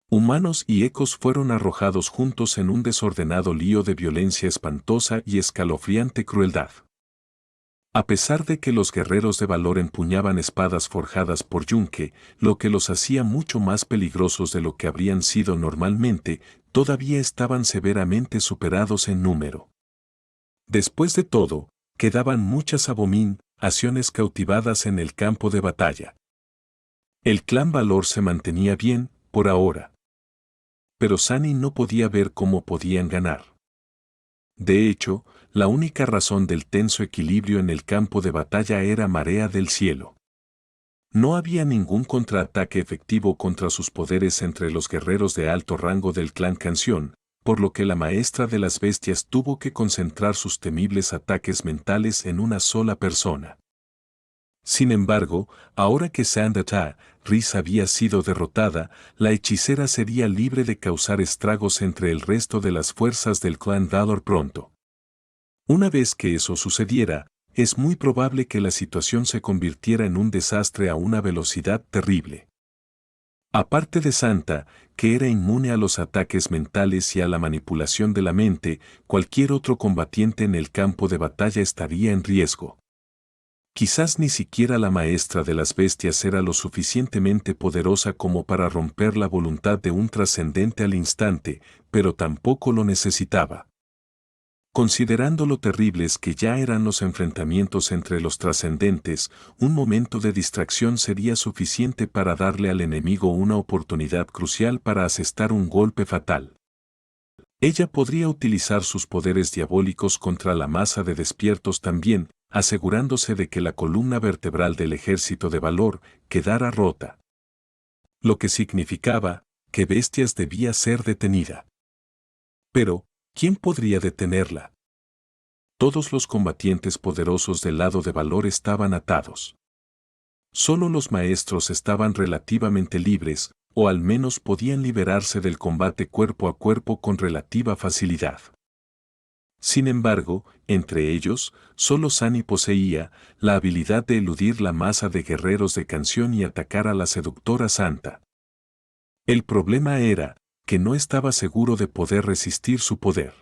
Humanos y ecos fueron arrojados juntos en un desordenado lío de violencia espantosa y escalofriante crueldad. A pesar de que los guerreros de valor empuñaban espadas forjadas por yunque, lo que los hacía mucho más peligrosos de lo que habrían sido normalmente, todavía estaban severamente superados en número. Después de todo, quedaban muchas abominaciones cautivadas en el campo de batalla. El clan Valor se mantenía bien, por ahora. Pero Sunny no podía ver cómo podían ganar. De hecho, la única razón del tenso equilibrio en el campo de batalla era marea del cielo. No había ningún contraataque efectivo contra sus poderes entre los guerreros de alto rango del clan Canción, por lo que la maestra de las bestias tuvo que concentrar sus temibles ataques mentales en una sola persona. Sin embargo, ahora que Sandata Riz había sido derrotada, la hechicera sería libre de causar estragos entre el resto de las fuerzas del clan Valor pronto. Una vez que eso sucediera, es muy probable que la situación se convirtiera en un desastre a una velocidad terrible. Aparte de Santa, que era inmune a los ataques mentales y a la manipulación de la mente, cualquier otro combatiente en el campo de batalla estaría en riesgo. Quizás ni siquiera la maestra de las bestias era lo suficientemente poderosa como para romper la voluntad de un trascendente al instante, pero tampoco lo necesitaba. Considerando lo terribles que ya eran los enfrentamientos entre los trascendentes, un momento de distracción sería suficiente para darle al enemigo una oportunidad crucial para asestar un golpe fatal. Ella podría utilizar sus poderes diabólicos contra la masa de despiertos también, asegurándose de que la columna vertebral del ejército de Valor quedara rota. Lo que significaba que Bestias debía ser detenida. Pero, ¿quién podría detenerla? Todos los combatientes poderosos del lado de Valor estaban atados. Solo los maestros estaban relativamente libres, o al menos podían liberarse del combate cuerpo a cuerpo con relativa facilidad. Sin embargo, entre ellos, solo Sunny poseía la habilidad de eludir la masa de guerreros de canción y atacar a la seductora santa. El problema era que no estaba seguro de poder resistir su poder.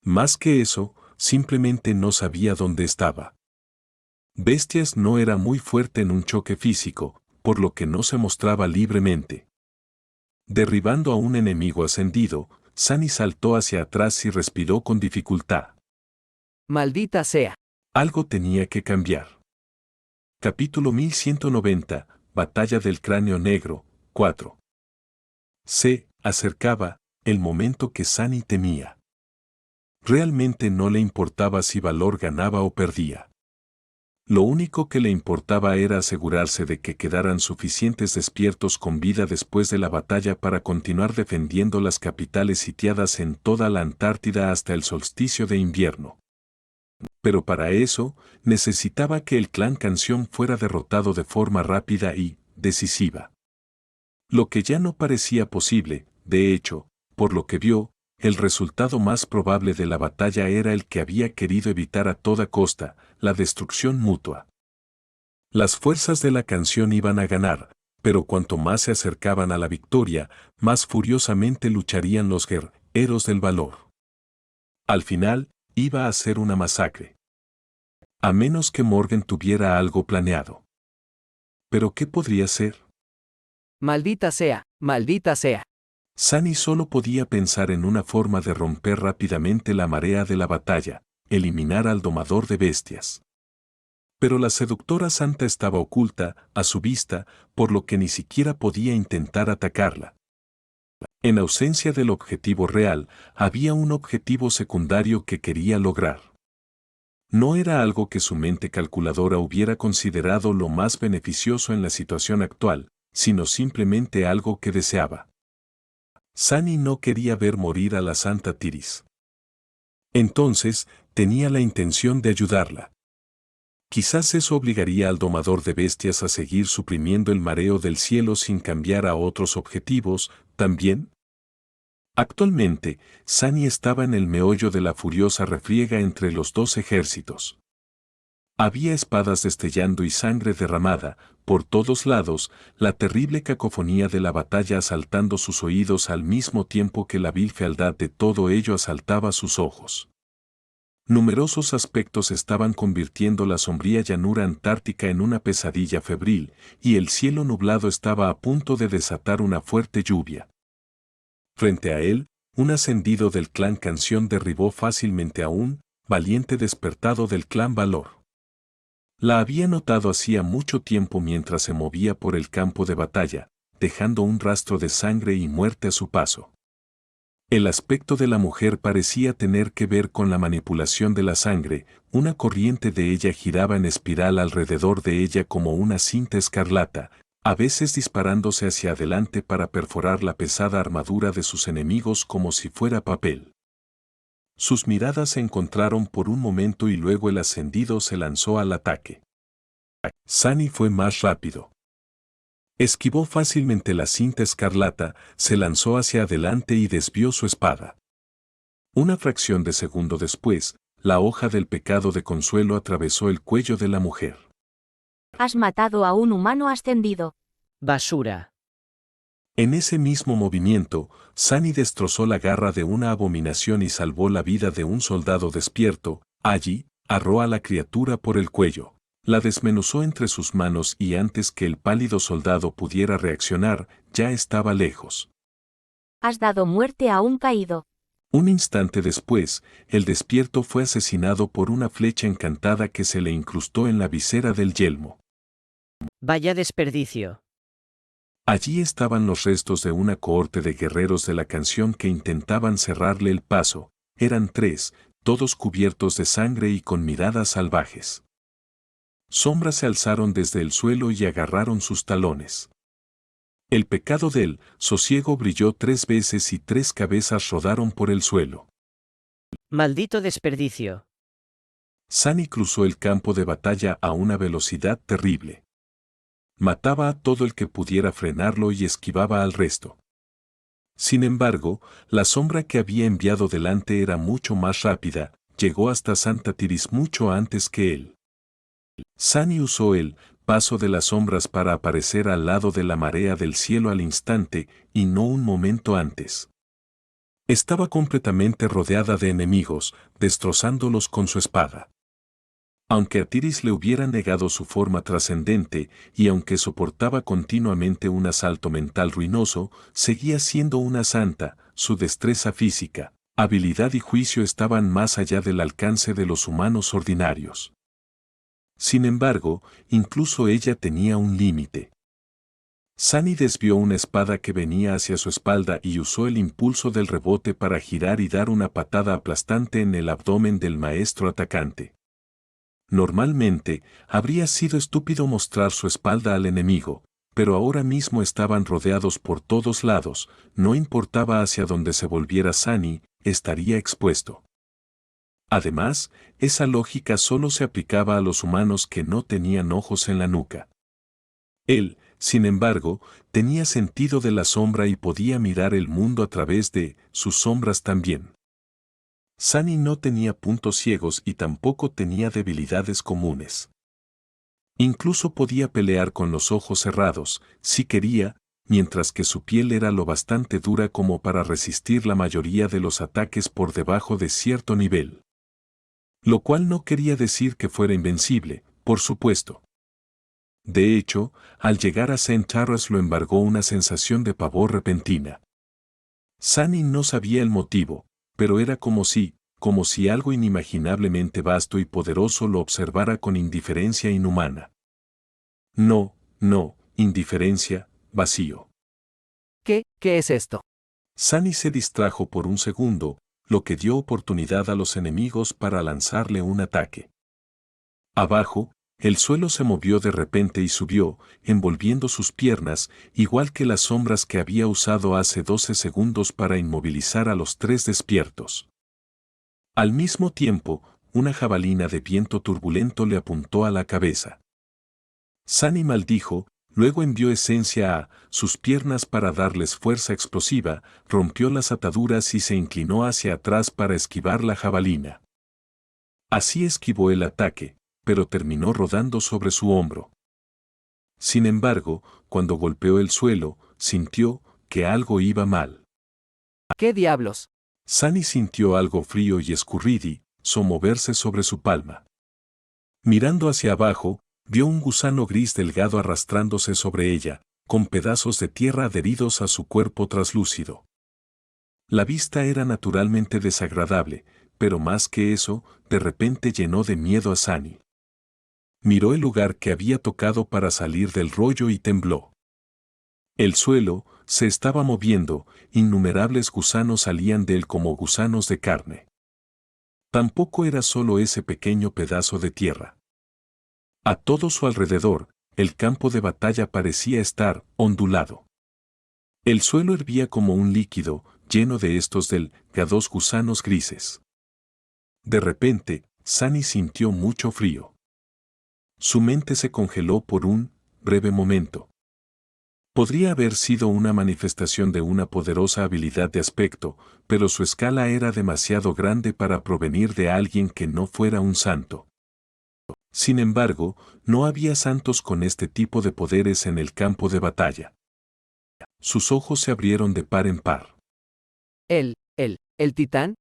Más que eso, simplemente no sabía dónde estaba. Bestias no era muy fuerte en un choque físico, por lo que no se mostraba libremente. Derribando a un enemigo ascendido, Sunny saltó hacia atrás y respiró con dificultad. Maldita sea. Algo tenía que cambiar. Capítulo 1190, Batalla del Cráneo Negro, 4. Se acercaba el momento que Sunny temía. Realmente no le importaba si Valor ganaba o perdía. Lo único que le importaba era asegurarse de que quedaran suficientes despiertos con vida después de la batalla para continuar defendiendo las capitales sitiadas en toda la Antártida hasta el solsticio de invierno. Pero para eso, necesitaba que el clan Canción fuera derrotado de forma rápida y decisiva. Lo que ya no parecía posible, de hecho, por lo que vio, el resultado más probable de la batalla era el que había querido evitar a toda costa, la destrucción mutua. Las fuerzas de la Canción iban a ganar, pero cuanto más se acercaban a la victoria, más furiosamente lucharían los guerreros del Valor. Al final, iba a ser una masacre. A menos que Morgan tuviera algo planeado. ¿Pero qué podría ser? Maldita sea, maldita sea. Sunny solo podía pensar en una forma de romper rápidamente la marea de la batalla, eliminar al domador de bestias. Pero la seductora santa estaba oculta, a su vista, por lo que ni siquiera podía intentar atacarla. En ausencia del objetivo real, había un objetivo secundario que quería lograr. No era algo que su mente calculadora hubiera considerado lo más beneficioso en la situación actual, sino simplemente algo que deseaba. Sunny no quería ver morir a la Santa Tiris. Entonces, tenía la intención de ayudarla. Quizás eso obligaría al domador de bestias a seguir suprimiendo el mareo del cielo sin cambiar a otros objetivos, ¿también? Actualmente, Sunny estaba en el meollo de la furiosa refriega entre los dos ejércitos. Había espadas destellando y sangre derramada, por todos lados, la terrible cacofonía de la batalla asaltando sus oídos al mismo tiempo que la vil fealdad de todo ello asaltaba sus ojos. Numerosos aspectos estaban convirtiendo la sombría llanura antártica en una pesadilla febril, y el cielo nublado estaba a punto de desatar una fuerte lluvia. Frente a él, un ascendido del clan Canción derribó fácilmente a un valiente despertado del clan Valor. La había notado hacía mucho tiempo mientras se movía por el campo de batalla, dejando un rastro de sangre y muerte a su paso. El aspecto de la mujer parecía tener que ver con la manipulación de la sangre, una corriente de ella giraba en espiral alrededor de ella como una cinta escarlata, a veces disparándose hacia adelante para perforar la pesada armadura de sus enemigos como si fuera papel. Sus miradas se encontraron por un momento y luego el ascendido se lanzó al ataque. Sunny fue más rápido. Esquivó fácilmente la cinta escarlata, se lanzó hacia adelante y desvió su espada. Una fracción de segundo después, la hoja del pecado de consuelo atravesó el cuello de la mujer. Has matado a un humano ascendido. Basura. En ese mismo movimiento, Sunny destrozó la garra de una abominación y salvó la vida de un soldado despierto. Allí, agarró a la criatura por el cuello. La desmenuzó entre sus manos y antes que el pálido soldado pudiera reaccionar, ya estaba lejos. Has dado muerte a un caído. Un instante después, el despierto fue asesinado por una flecha encantada que se le incrustó en la visera del yelmo. Vaya desperdicio. Allí estaban los restos de una cohorte de guerreros de la Canción que intentaban cerrarle el paso. Eran 3, todos cubiertos de sangre y con miradas salvajes. Sombras se alzaron desde el suelo y agarraron sus talones. El pecado del sosiego brilló 3 veces y 3 cabezas rodaron por el suelo. Maldito desperdicio. Sunny cruzó el campo de batalla a una velocidad terrible. Mataba a todo el que pudiera frenarlo y esquivaba al resto. Sin embargo, la sombra que había enviado delante era mucho más rápida, llegó hasta Santa Tiris mucho antes que él. Sani usó el paso de las sombras para aparecer al lado de la marea del cielo al instante, y no un momento antes. Estaba completamente rodeada de enemigos, destrozándolos con su espada. Aunque a Tiris le hubiera negado su forma trascendente, y aunque soportaba continuamente un asalto mental ruinoso, seguía siendo una santa, su destreza física, habilidad y juicio estaban más allá del alcance de los humanos ordinarios. Sin embargo, incluso ella tenía un límite. Sani desvió una espada que venía hacia su espalda y usó el impulso del rebote para girar y dar una patada aplastante en el abdomen del maestro atacante. Normalmente, habría sido estúpido mostrar su espalda al enemigo, pero ahora mismo estaban rodeados por todos lados, no importaba hacia dónde se volviera Sani, estaría expuesto. Además, esa lógica solo se aplicaba a los humanos que no tenían ojos en la nuca. Él, sin embargo, tenía sentido de la sombra y podía mirar el mundo a través de sus sombras también. Sani no tenía puntos ciegos y tampoco tenía debilidades comunes. Incluso podía pelear con los ojos cerrados, si quería, mientras que su piel era lo bastante dura como para resistir la mayoría de los ataques por debajo de cierto nivel. Lo cual no quería decir que fuera invencible, por supuesto. De hecho, al llegar a St. Charles lo embargó una sensación de pavor repentina. Sani no sabía el motivo, pero era como si algo inimaginablemente vasto y poderoso lo observara con indiferencia inhumana. No, indiferencia, vacío. ¿Qué es esto? Sani se distrajo por un segundo, lo que dio oportunidad a los enemigos para lanzarle un ataque. Abajo, el suelo se movió de repente y subió, envolviendo sus piernas, igual que las sombras que había usado hace 12 segundos para inmovilizar a los 3 despiertos. Al mismo tiempo, una jabalina de viento turbulento le apuntó a la cabeza. Sani maldijo, luego envió esencia a sus piernas para darles fuerza explosiva, rompió las ataduras y se inclinó hacia atrás para esquivar la jabalina. Así esquivó el ataque, pero terminó rodando sobre su hombro. Sin embargo, cuando golpeó el suelo, sintió que algo iba mal. ¿Qué diablos? Sani sintió algo frío y escurridizo moverse sobre su palma. Mirando hacia abajo, vio un gusano gris delgado arrastrándose sobre ella, con pedazos de tierra adheridos a su cuerpo traslúcido. La vista era naturalmente desagradable, pero más que eso, de repente llenó de miedo a Sani. Miró el lugar que había tocado para salir del rollo y tembló. El suelo se estaba moviendo, innumerables gusanos salían de él como gusanos de carne. Tampoco era solo ese pequeño pedazo de tierra. A todo su alrededor, el campo de batalla parecía estar ondulado. El suelo hervía como un líquido, lleno de estos delgados gusanos grises. De repente, Sani sintió mucho frío. Su mente se congeló por un breve momento. Podría haber sido una manifestación de una poderosa habilidad de aspecto, pero su escala era demasiado grande para provenir de alguien que no fuera un santo. Sin embargo, no había santos con este tipo de poderes en el campo de batalla. Sus ojos se abrieron de par en par. ¿El titán?